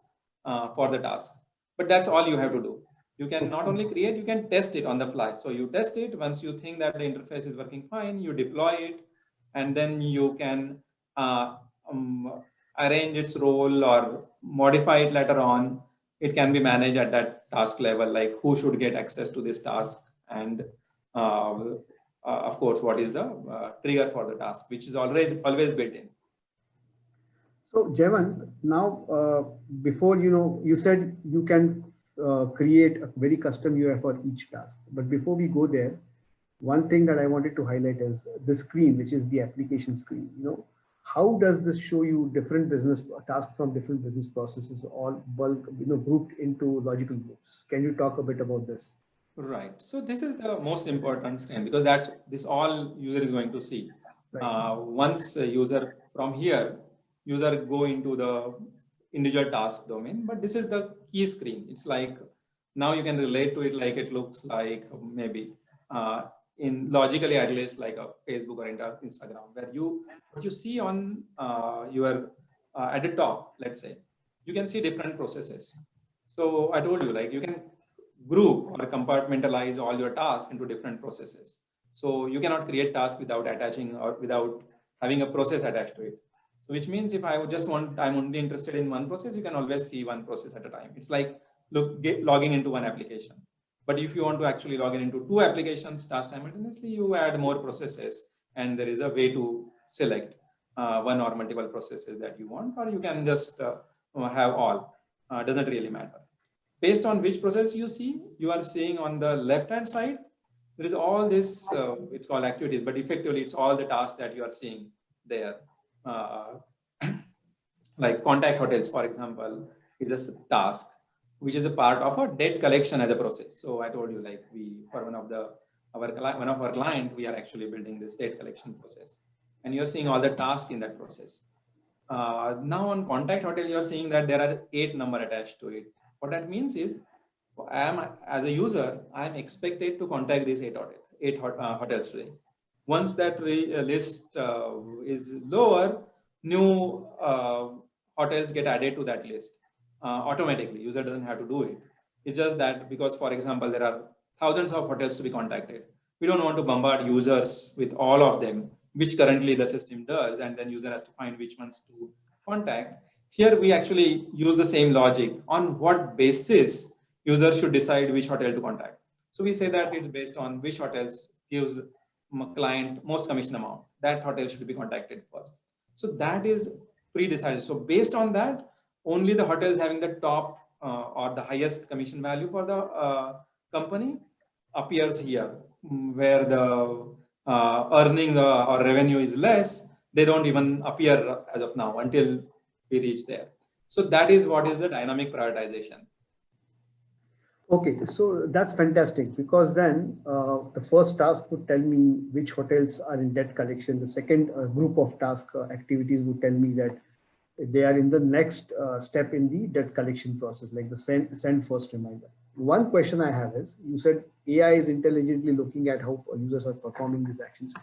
for the task. But that's all you have to do. You can not only create, you can test it on the fly. So you test it. Once you think that the interface is working fine, you deploy it, and then you can arrange its role or modify it later on. It can be managed at that task level, like who should get access to this task, and of course, what is the trigger for the task, which is always built in. So Jaivan, now before you said you can create a very custom UI for each task. But before we go there, one thing that I wanted to highlight is the screen, which is the application screen. How does this show you different business tasks from different business processes, all bulk, grouped into logical groups? Can you talk a bit about this? Right. So this is the most important screen, because this all user is going to see. Right. Once a user from here, user go into the individual task domain, but this is the key screen. It's like, now you can relate to it like it looks like maybe in logically at least like a Facebook or Instagram, where what you see on your at the top, let's say, you can see different processes. So I told you, like, you can group or compartmentalize all your tasks into different processes. So you cannot create tasks without attaching or without having a process attached to it. So which means if I'm only interested in one process, you can always see one process at a time. It's like logging into one application. But if you want to actually log in into two applications tasks simultaneously, you add more processes, and there is a way to select one or multiple processes that you want, or you can just have all. Doesn't really matter. Based on which process you see, you are seeing on the left-hand side, there is all this, it's called activities, but effectively it's all the tasks that you are seeing there. Like contact hotels, for example, is a task. which is a part of a debt collection as a process. So I told you, like for one of our client, we are actually building this debt collection process, and you're seeing all the tasks in that process. Now on contact hotel, you're seeing that there are 8 number attached to it. What that means is, as a user, I am expected to contact these 8 hotels today. Once that list is lower, new hotels get added to that list automatically. User doesn't have to do it. It's just that because, for example, there are thousands of hotels to be contacted. We don't want to bombard users with all of them, which currently the system does, and then user has to find which ones to contact. Here we actually use the same logic. On what basis user should decide which hotel to contact? So we say that it's based on which hotels gives client most commission amount. That hotel should be contacted first. So that is pre-decided. So based on that, only the hotels having the top or the highest commission value for the company appears here, where the earning or revenue is less. They don't even appear as of now until we reach there. So that is what is the dynamic prioritization. Okay, so that's fantastic, because then the first task would tell me which hotels are in debt collection. The second group of task activities would tell me that they are in the next step in the debt collection process, like the send first reminder. One question I have is, you said AI is intelligently looking at how users are performing these actions.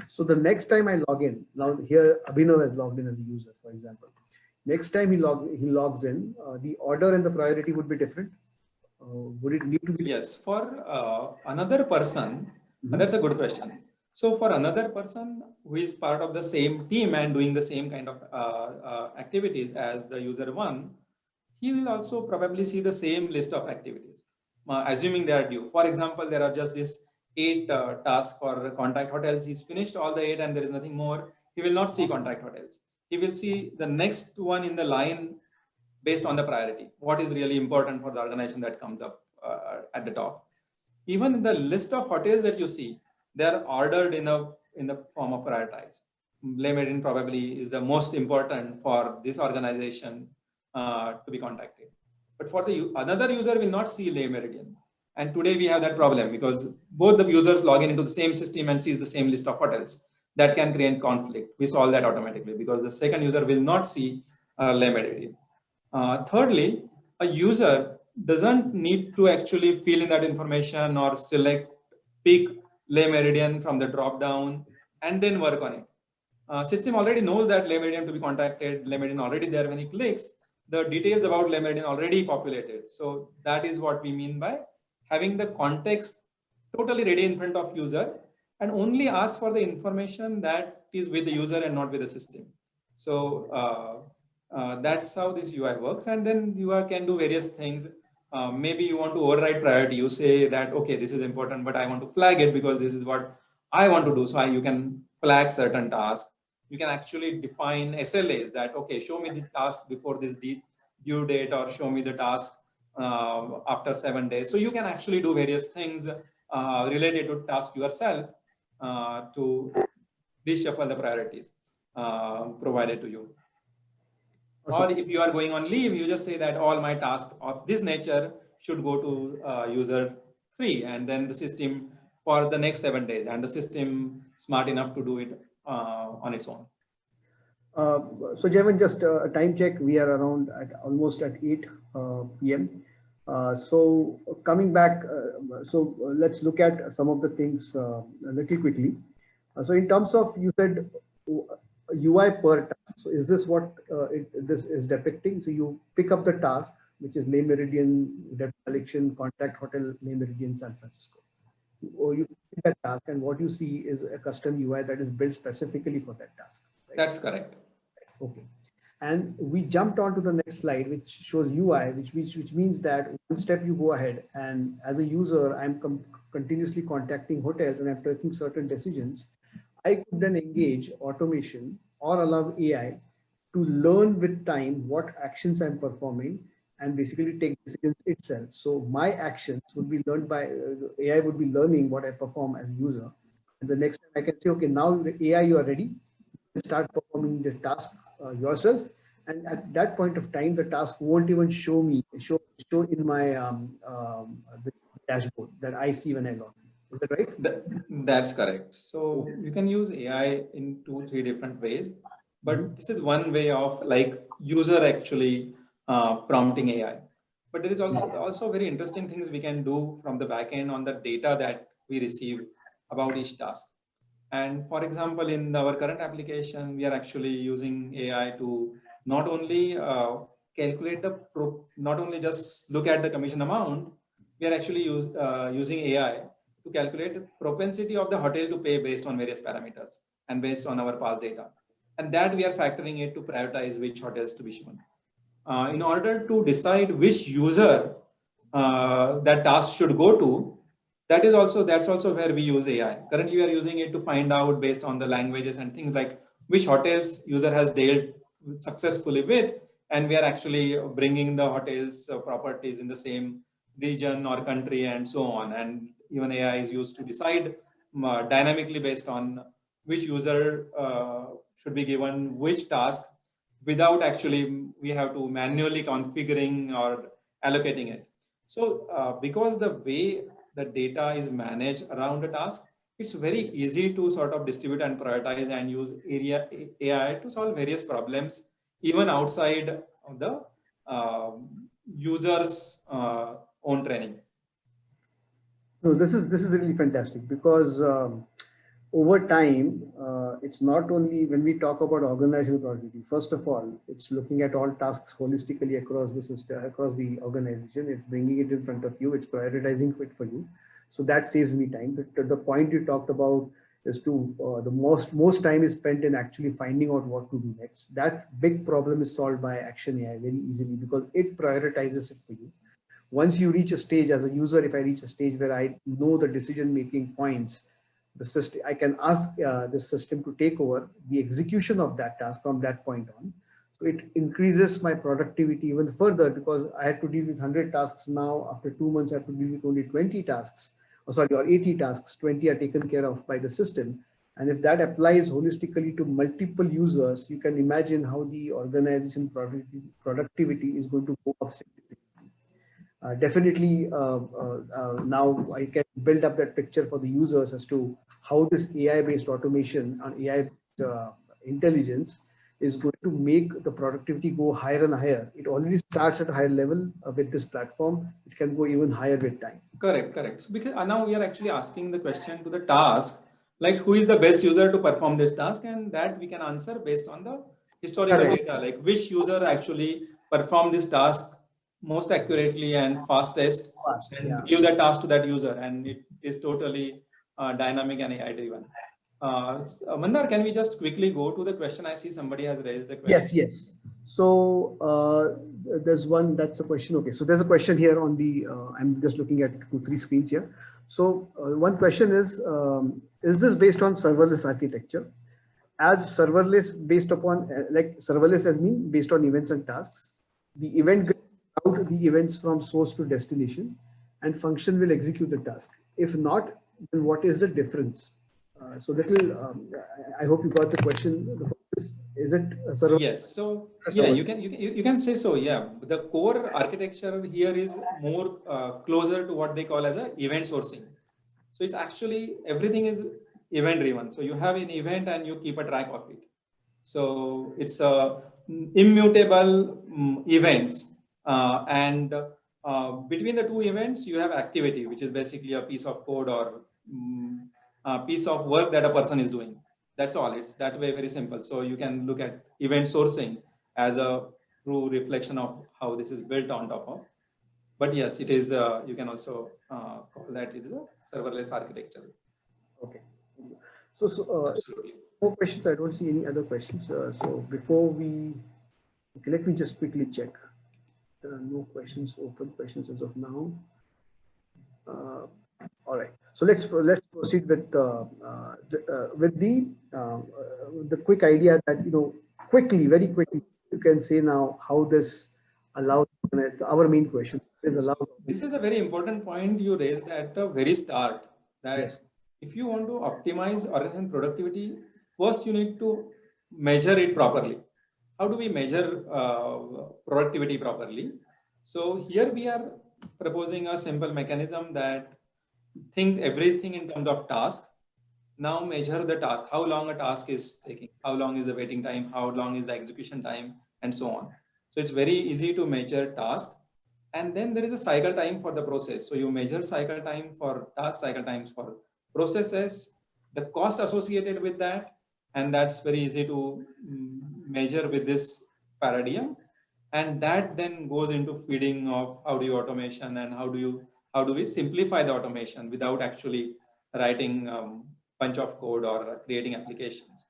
So the next time I log in, now here Abhinav has logged in as a user, for example. Next time he logs in, the order and the priority would be different. Would it need to be? Yes, for another person, that's a good question. So for another person who is part of the same team and doing the same kind of activities as the user one, he will also probably see the same list of activities, assuming they are due. For example, there are just these 8 tasks for contact hotels. He's finished all the 8 and there is nothing more. He will not see contact hotels. He will see the next one in the line based on the priority. What is really important for the organization that comes up at the top. Even in the list of hotels that you see, they are ordered in the form of prioritized. Le Méridien probably is the most important for this organization to be contacted. But for the another user will not see Le Méridien. And today we have that problem because both the users log in into the same system and sees the same list of hotels. That can create conflict. We solve that automatically because the second user will not see Le Méridien. Thirdly, a user doesn't need to actually fill in that information or pick Le Méridien from the drop down and then work on it. System already knows that Le Méridien to be contacted, Le Méridien already there when he clicks, the details about Le Méridien already populated. So that is what we mean by having the context totally ready in front of user and only ask for the information that is with the user and not with the system. So that's how this UI works. And then UI can do various things. Maybe you want to override priority. You say that, okay, this is important, but I want to flag it because this is what I want to do. So you can flag certain tasks. You can actually define SLAs that, okay, show me the task before this due date or show me the task after 7 days. So you can actually do various things related to task yourself to reshuffle the priorities provided to you. Or if you are going on leave, you just say that all my tasks of this nature should go to user 3 and then the system for the next 7 days, and the system smart enough to do it on its own. So Jaimin, just a time check. We are around almost at 8 p.m. So coming back, let's look at some of the things a little quickly. So in terms of, you said UI per task. So is this what this is depicting? So you pick up the task, which is Le Méridien debt collection, contact hotel, Le Méridien, San Francisco. Or you pick that task, and what you see is a custom UI that is built specifically for that task. Right? That's correct. Okay. And we jumped on to the next slide, which shows UI, which means that one step you go ahead, and as a user, I'm continuously contacting hotels and I'm taking certain decisions. I could then engage automation or allow AI to learn with time what actions I'm performing and basically take decisions itself. So my actions would be learned by AI would be learning what I perform as a user. And the next time I can say, okay, now AI, you are ready. Start performing the task yourself. And at that point of time, the task won't even show in my the dashboard that I see when I log in. Is that right? That's correct. So you can use AI in 2-3 different ways, but this is one way of like user actually prompting AI. But there is also very interesting things we can do from the back end on the data that we receive about each task. And for example, in our current application, we are actually using AI to not only calculate not only just look at the commission amount, we are actually using AI to calculate the propensity of the hotel to pay based on various parameters and based on our past data. And that we are factoring it to prioritize which hotels to be shown. In order to decide which user that task should go to, that's also where we use AI. Currently, we are using it to find out based on the languages and things like which hotels user has dealt successfully with, and we are actually bringing the hotels properties in the same region or country and so on. And even AI is used to decide dynamically based on which user should be given which task without actually we have to manually configuring or allocating it. So because the way the data is managed around the task, it's very easy to sort of distribute and prioritize and use AI to solve various problems, even outside of the user's own training. No, this is really fantastic because over time, it's not only when we talk about organizational productivity. First of all, it's looking at all tasks holistically across the system, across the organization. It's bringing it in front of you. It's prioritizing it for you. So that saves me time. The point you talked about is to the most time is spent in actually finding out what to do next. That big problem is solved by Action AI very easily because it prioritizes it for you. Once you reach a stage as a user, if I reach a stage where I know the decision-making points, the system, I can ask the system to take over the execution of that task from that point on. So it increases my productivity even further because I had to deal with 100 tasks now. After 2 months, I have to deal with only 20 tasks, or 80 tasks. 20 are taken care of by the system. And if that applies holistically to multiple users, you can imagine how the organization productivity is going to go up significantly. Definitely, now I can build up that picture for the users as to how this AI-based automation and AI intelligence is going to make the productivity go higher and higher. It already starts at a higher level with this platform. It can go even higher with time. Correct. So because now we are actually asking the question to the task, like who is the best user to perform this task, and that we can answer based on the historical data, like which user actually perform this task most accurately and fastest, and give the task to that user, and it is totally dynamic and AI driven. Mandar, can we just quickly go to the question? I see somebody has raised a question. Yes. So there's one, that's a question. Okay, so there's a question here on the, I'm just looking at 2-3 screens here. So one question is this based on serverless architecture? As serverless based upon, like serverless has been based on events and tasks, the event out the events from source to destination and function will execute the task. If not, then what is the difference? So I hope you got the question. Is it a server? Yes. So yeah, you can say so. Yeah, the core architecture here is more closer to what they call as a event sourcing. So it's actually everything is event driven. So you have an event and you keep a track of it. So it's immutable events, and between the two events you have activity, which is basically a piece of code or a piece of work that a person is doing. That's all. It's that way, very simple. So you can look at event sourcing as a true reflection of how this is built on top of. But yes, it is. You can also call that is a serverless architecture. Okay. So absolutely. More questions. I don't see any other questions. So before we, okay, let me just quickly check. There are no questions, open questions as of now. All right. So let's proceed with the quick idea that very quickly you can say now how this allows. Our main question is allows. This is a very important point you raised at the very start. That yes. If you want to optimize organization productivity, first you need to measure it properly. how do we measure productivity properly? So here we are proposing a simple mechanism that think everything in terms of task. Now measure the task, how long a task is taking, how long is the waiting time, how long is the execution time, and so on. So it's very easy to measure task. And then there is a cycle time for the process. So you measure cycle time for task, cycle times for processes, the cost associated with that, and that's very easy to measure with this paradigm. And that then goes into feeding of how do you automation and how do we simplify the automation without actually writing bunch of code or creating applications.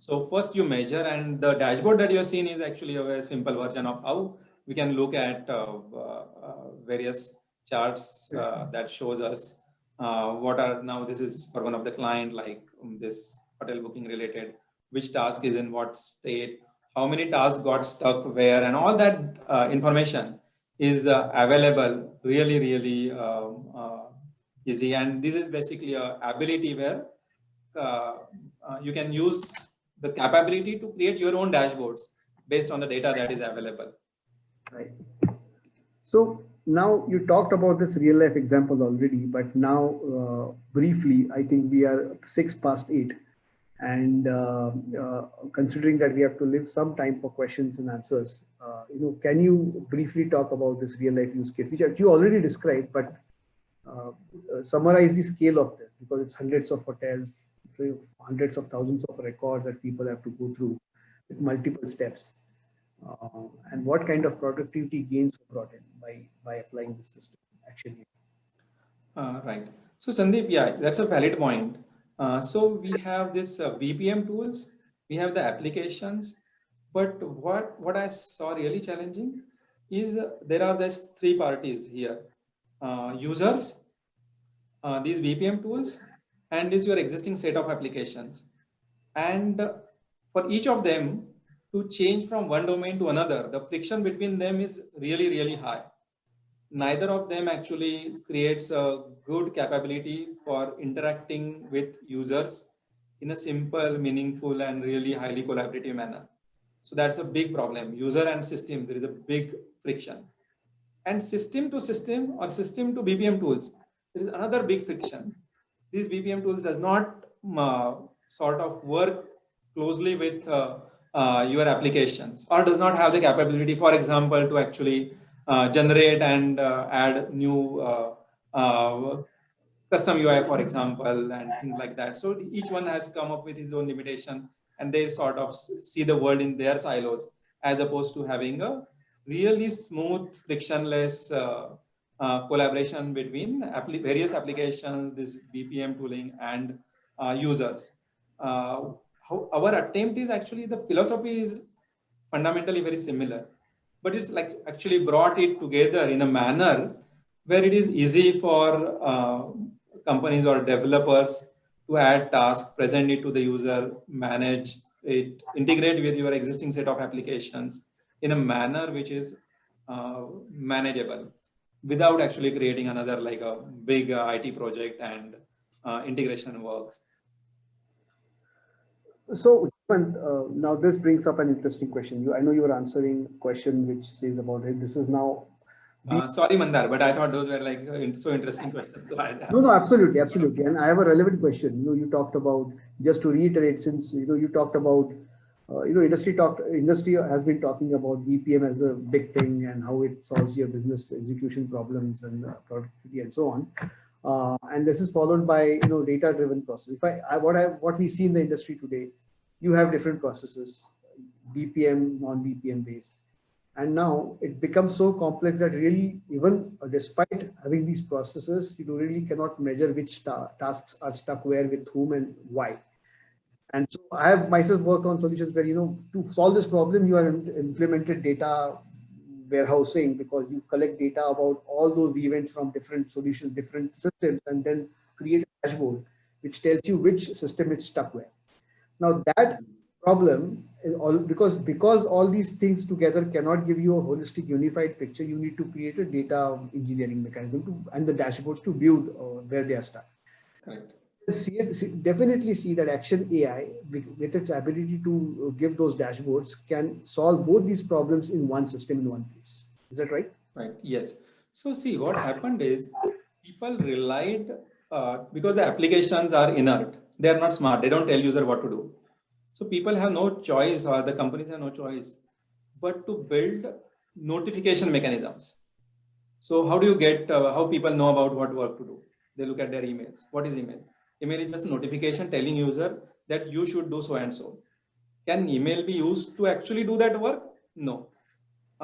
So first you measure, and the dashboard that you're seeing is actually a very simple version of how we can look at various charts that shows us what are now, this is for one of the client, like this hotel booking related, which task is in what state, how many tasks got stuck where, and all that information is available really easy. And this is basically a ability where you can use the capability to create your own dashboards based on the data that is available. Right. So now you talked about this real life example already, but now briefly, I think we are 8:06, and considering that we have to leave some time for questions and answers, can you briefly talk about this real life use case, which you already described, but summarize the scale of this, because it's hundreds of hotels, hundreds of thousands of records that people have to go through with multiple steps, and what kind of productivity gains were brought in by applying this system actually. Right. So Sandeep, yeah, that's a valid point. So we have this BPM tools, we have the applications, but what I saw really challenging is there are these three parties here: users, these BPM tools, and is your existing set of applications. And for each of them to change from one domain to another, the friction between them is really high. Neither of them actually creates a good capability for interacting with users in a simple, meaningful, and really highly collaborative manner. So that's a big problem. User and system, there is a big friction. And system to system or system to BPM tools, there is another big friction. These BPM tools does not sort of work closely with your applications, or does not have the capability, for example, to actually generate and add new custom UI, for example, and things like that. So each one has come up with his own limitation, and they sort of see the world in their silos, as opposed to having a really smooth, frictionless collaboration between various applications, this BPM tooling, and users. Our attempt is actually, the philosophy is fundamentally very similar, but it's like actually brought it together in a manner where it is easy for companies or developers to add tasks, present it to the user, manage it, integrate with your existing set of applications in a manner which is manageable, without actually creating another like a big IT project and integration works. So now this brings up an interesting question. I know you were answering a question which says about it. This is now. Sorry, Mandar, but I thought those were like so interesting questions. So no, absolutely. And I have a relevant question. You talked about, just to reiterate, since you talked about, industry has been talking about BPM as a big thing and how it solves your business execution problems and productivity and so on. And this is followed by data-driven process. What we see in the industry today, you have different processes, BPM, non-BPM based, and now it becomes so complex that really, even despite having these processes, you really cannot measure which tasks are stuck where, with whom, and why. And so I have myself worked on solutions where to solve this problem, you have implemented data warehousing, because you collect data about all those events from different solutions, different systems, and then create a dashboard which tells you which system is stuck where. Now that problem is because all these things together cannot give you a holistic unified picture, you need to create a data engineering mechanism and the dashboards to view where they are stuck. Correct. definitely see that Action AI, with its ability to give those dashboards, can solve both these problems in one system, in one place. Is that right? Right. Yes. So see, what happened is people relied because the applications are inert. They are not smart. They don't tell user what to do. So people have no choice, or the companies have no choice, but to build notification mechanisms. So how do you get how people know about what work to do? They look at their emails. What is email? Email is just a notification telling user that you should do so and so. Can email be used to actually do that work? No.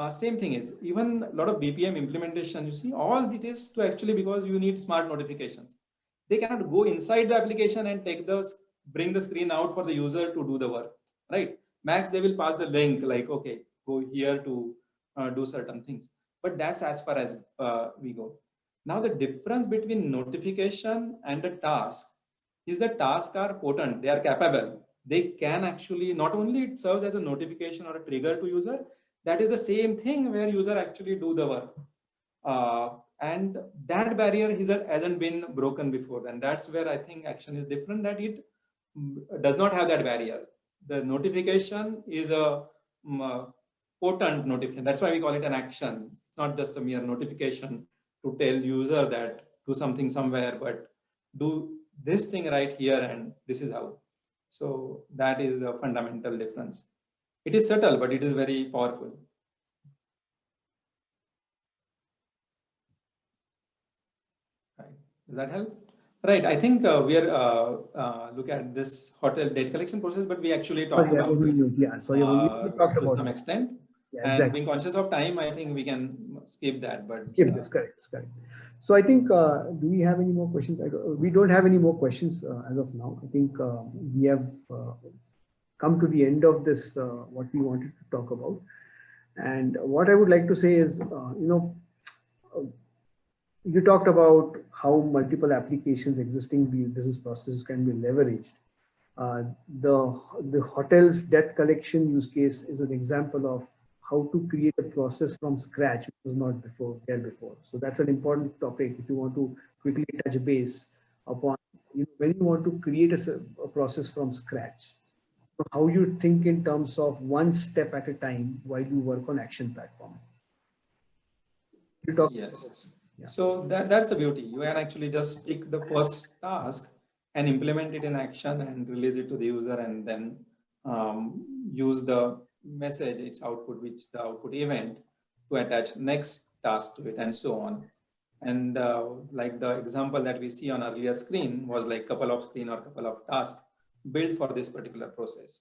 Same thing is even a lot of BPM implementation. You see, all it is to actually because you need smart notifications. They cannot go inside the application and bring the screen out for the user to do the work, right? Max, they will pass the link like, okay, go here to do certain things. But that's as far as we go. Now the difference between notification and a task is the tasks are potent. They are capable. They can actually not only it serves as a notification or a trigger to user, that is the same thing where user actually do the work. And that barrier hasn't been broken before. And that's where I think Action is different, that it does not have that barrier. The notification is a potent notification. That's why we call it an action. It's not just a mere notification to tell user that do something somewhere, but do this thing right here and this is how. So that is a fundamental difference. It is subtle, but it is very powerful. Right. Does that help? Right. I think we are look at this hotel data collection process, but we actually talked about it, yeah. So we talked to about some it. extent. Yeah, and exactly. being conscious of time, I think we can skip that. But skip this, correct. So I think, do we have any more questions? We don't have any more questions as of now. I think we have come to the end of this, what we wanted to talk about. And what I would like to say is, you talked about how multiple applications existing business processes can be leveraged. The hotel's debt collection use case is an example of how to create a process from scratch, which was not there before. So that's an important topic if you want to quickly touch base upon, when you want to create a process from scratch, how you think in terms of one step at a time while you work on Action platform. You talk. Yes. Yeah. So that's the beauty. You can actually just pick the first task and implement it in Action and release it to the user, and then use the message, its output, which the output event, to attach next task to it, and so on. And like the example that we see on earlier screen was like couple of screen or couple of tasks built for this particular process.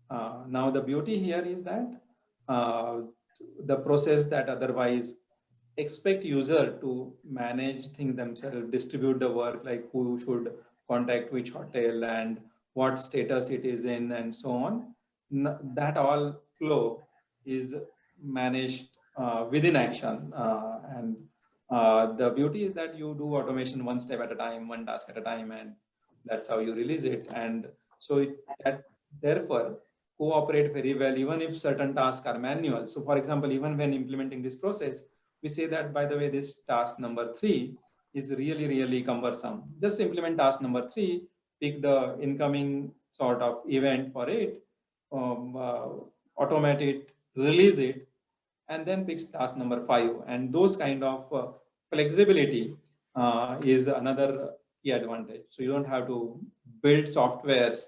Now the beauty here is that the process that otherwise expect user to manage things themselves, distribute the work, like who should contact which hotel and what status it is in, and so on. That all flow is managed within Action. And the beauty is that you do automation one step at a time, one task at a time, and that's how you release it. And so therefore cooperate very well, even if certain tasks are manual. So for example, even when implementing this process, we say that, by the way, this task number 3 is really, really cumbersome. Just implement task number 3, pick the incoming sort of event for it, automate it, release it, and then pick task number 5. And those kind of flexibility is another key advantage. So you don't have to build softwares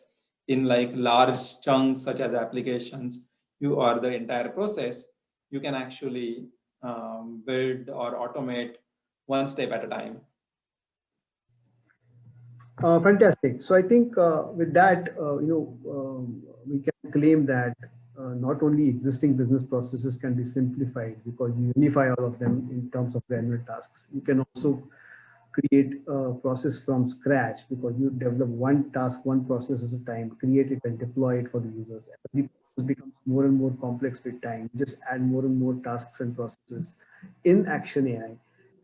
in like large chunks such as applications, or the entire process. You can actually build or automate one step at a time. Fantastic. So I think with that, we can claim that not only existing business processes can be simplified because you unify all of them in terms of granular tasks. You can also create a process from scratch because you develop one task, one process at a time, create it and deploy it for the users. As the process becomes more and more complex with time, you just add more and more tasks and processes in Action AI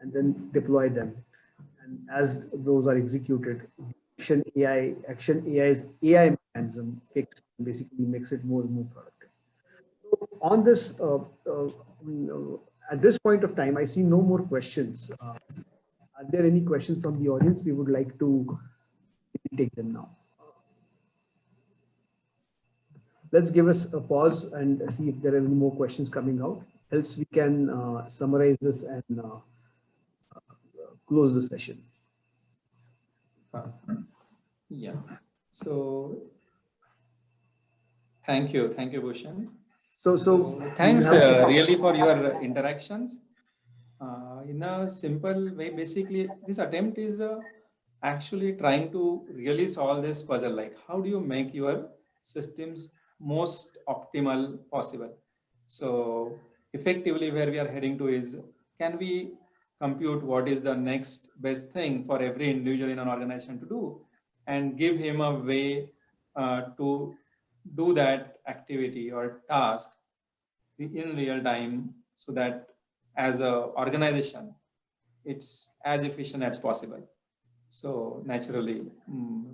and then deploy them. And as those are executed, Action AI's AI mechanism basically makes it more and more productive. So on this, at this point of time, I see no more questions. Are there any questions from the audience we would like to we take them now. Let's give us a pause and see if there are any more questions coming out. Else we can summarize this and close the session. Yeah. So thank you, Bhushan. So thanks really for your interactions. In a simple way, basically, this attempt is actually trying to really solve this puzzle. Like, how do you make your systems most optimal possible? So effectively, where we are heading to is, can we compute what is the next best thing for every individual in an organization to do, and give him a way to do that activity or task in real time, so that as a organization it's as efficient as possible. So naturally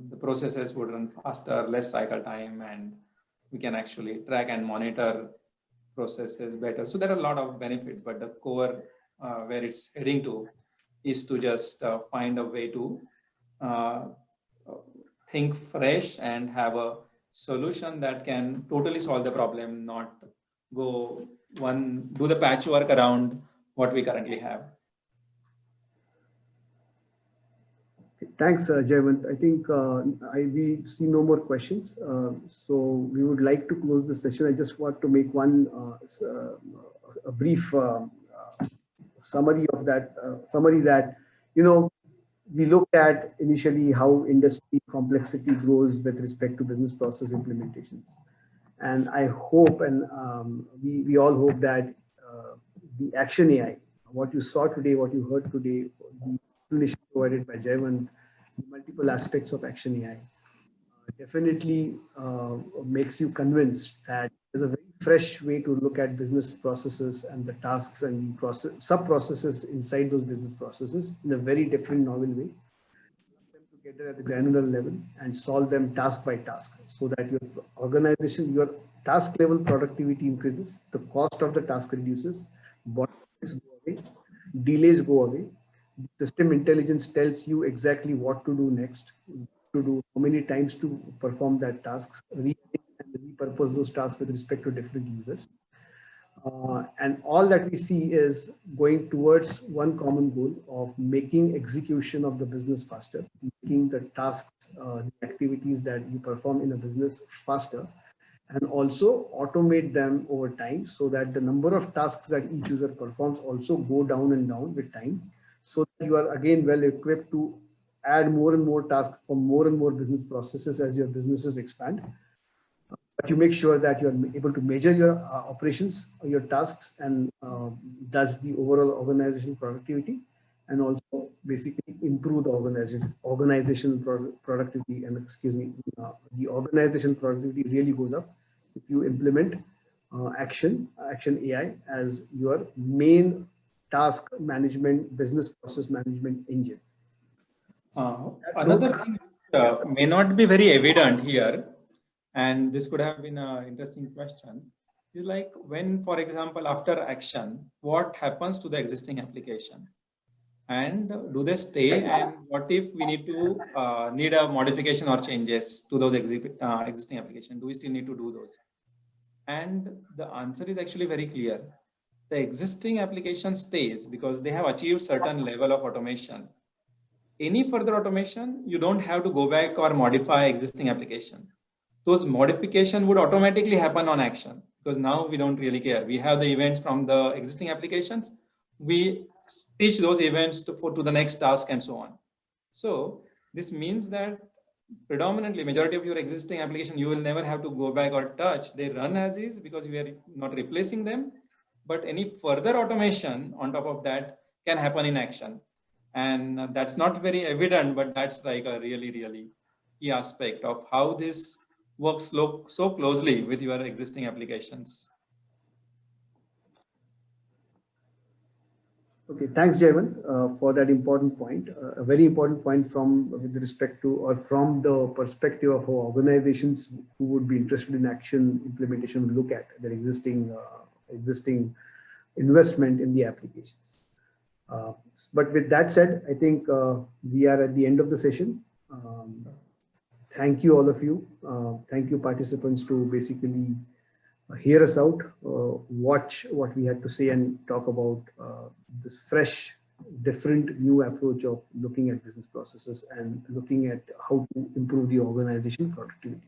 the processes would run faster, less cycle time, and we can actually track and monitor processes better. So there are a lot of benefits, but the core where it's heading to is to just find a way to think fresh and have a solution that can totally solve the problem, not do the patchwork around what we currently have. Thanks, Jayant. I think we see no more questions. So we would like to close the session. I just want to make a brief summary of that. We looked at initially how industry complexity grows with respect to business process implementations. And I hope, and we all hope that the Action AI, what you saw today, what you heard today, the explanation provided by Jayant, the multiple aspects of Action AI, definitely makes you convinced that there's a very fresh way to look at business processes and the tasks and sub-processes inside those business processes in a very different, novel way. Them together at the granular level and solve them task by task, so that your organization, your task level productivity increases, the cost of the task reduces, bottlenecks go away, delays go away. System intelligence tells you exactly what to do next, to do, how many times to perform that task, and repurpose those tasks with respect to different users. And all that we see is going towards one common goal of making execution of the business faster, making the tasks, the activities that you perform in a business faster, and also automate them over time, so that the number of tasks that each user performs also go down and down with time, so that you are again well equipped to add more and more tasks for more and more business processes as your businesses expand. But you make sure that you are able to measure your operations, your tasks, and does the overall organizational productivity, and also basically improve the organizational productivity. And the organizational productivity really goes up if you implement Action AI as your main task management, business process management engine. Another thing may not be very evident here, and this could have been an interesting question, is like, when, for example, after action, what happens to the existing application? And do they stay? And what if we need a modification or changes to those existing applications? Do we still need to do those? And the answer is actually very clear. The existing application stays because they have achieved certain level of automation. Any further automation, you don't have to go back or modify existing application. Those modification would automatically happen on action, because now we don't really care. We have the events from the existing applications. We stitch those events to the next task and so on. So this means that predominantly majority of your existing application, you will never have to go back or touch. They run as is because we are not replacing them. But any further automation on top of that can happen in action. And that's not very evident, but that's like a really, really key aspect of how this works so closely with your existing applications. Okay, thanks, Jayant, for that important point. A very important point with respect to, or from the perspective of how organizations who would be interested in action implementation look at their existing investment in the applications. But with that said, I think we are at the end of the session. thank you all of you. Thank you participants to basically hear us out, watch what we had to say and talk about this fresh, different new approach of looking at business processes and looking at how to improve the organization productivity.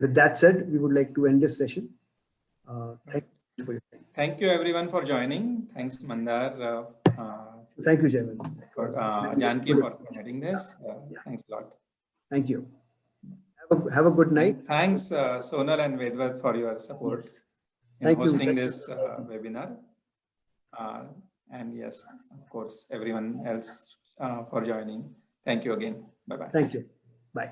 With that said, we would like to end this session. Thank you for your time. Thank you everyone for joining. Thanks Mandar. Thank you, Jaivan. For Janki for coordinating this. Thanks a lot. Thank you. Have a good night. Thanks Sonal and Vedvat for your support in hosting this webinar. And yes, of course, everyone else for joining. Thank you again. Bye-bye. Thank you. Bye.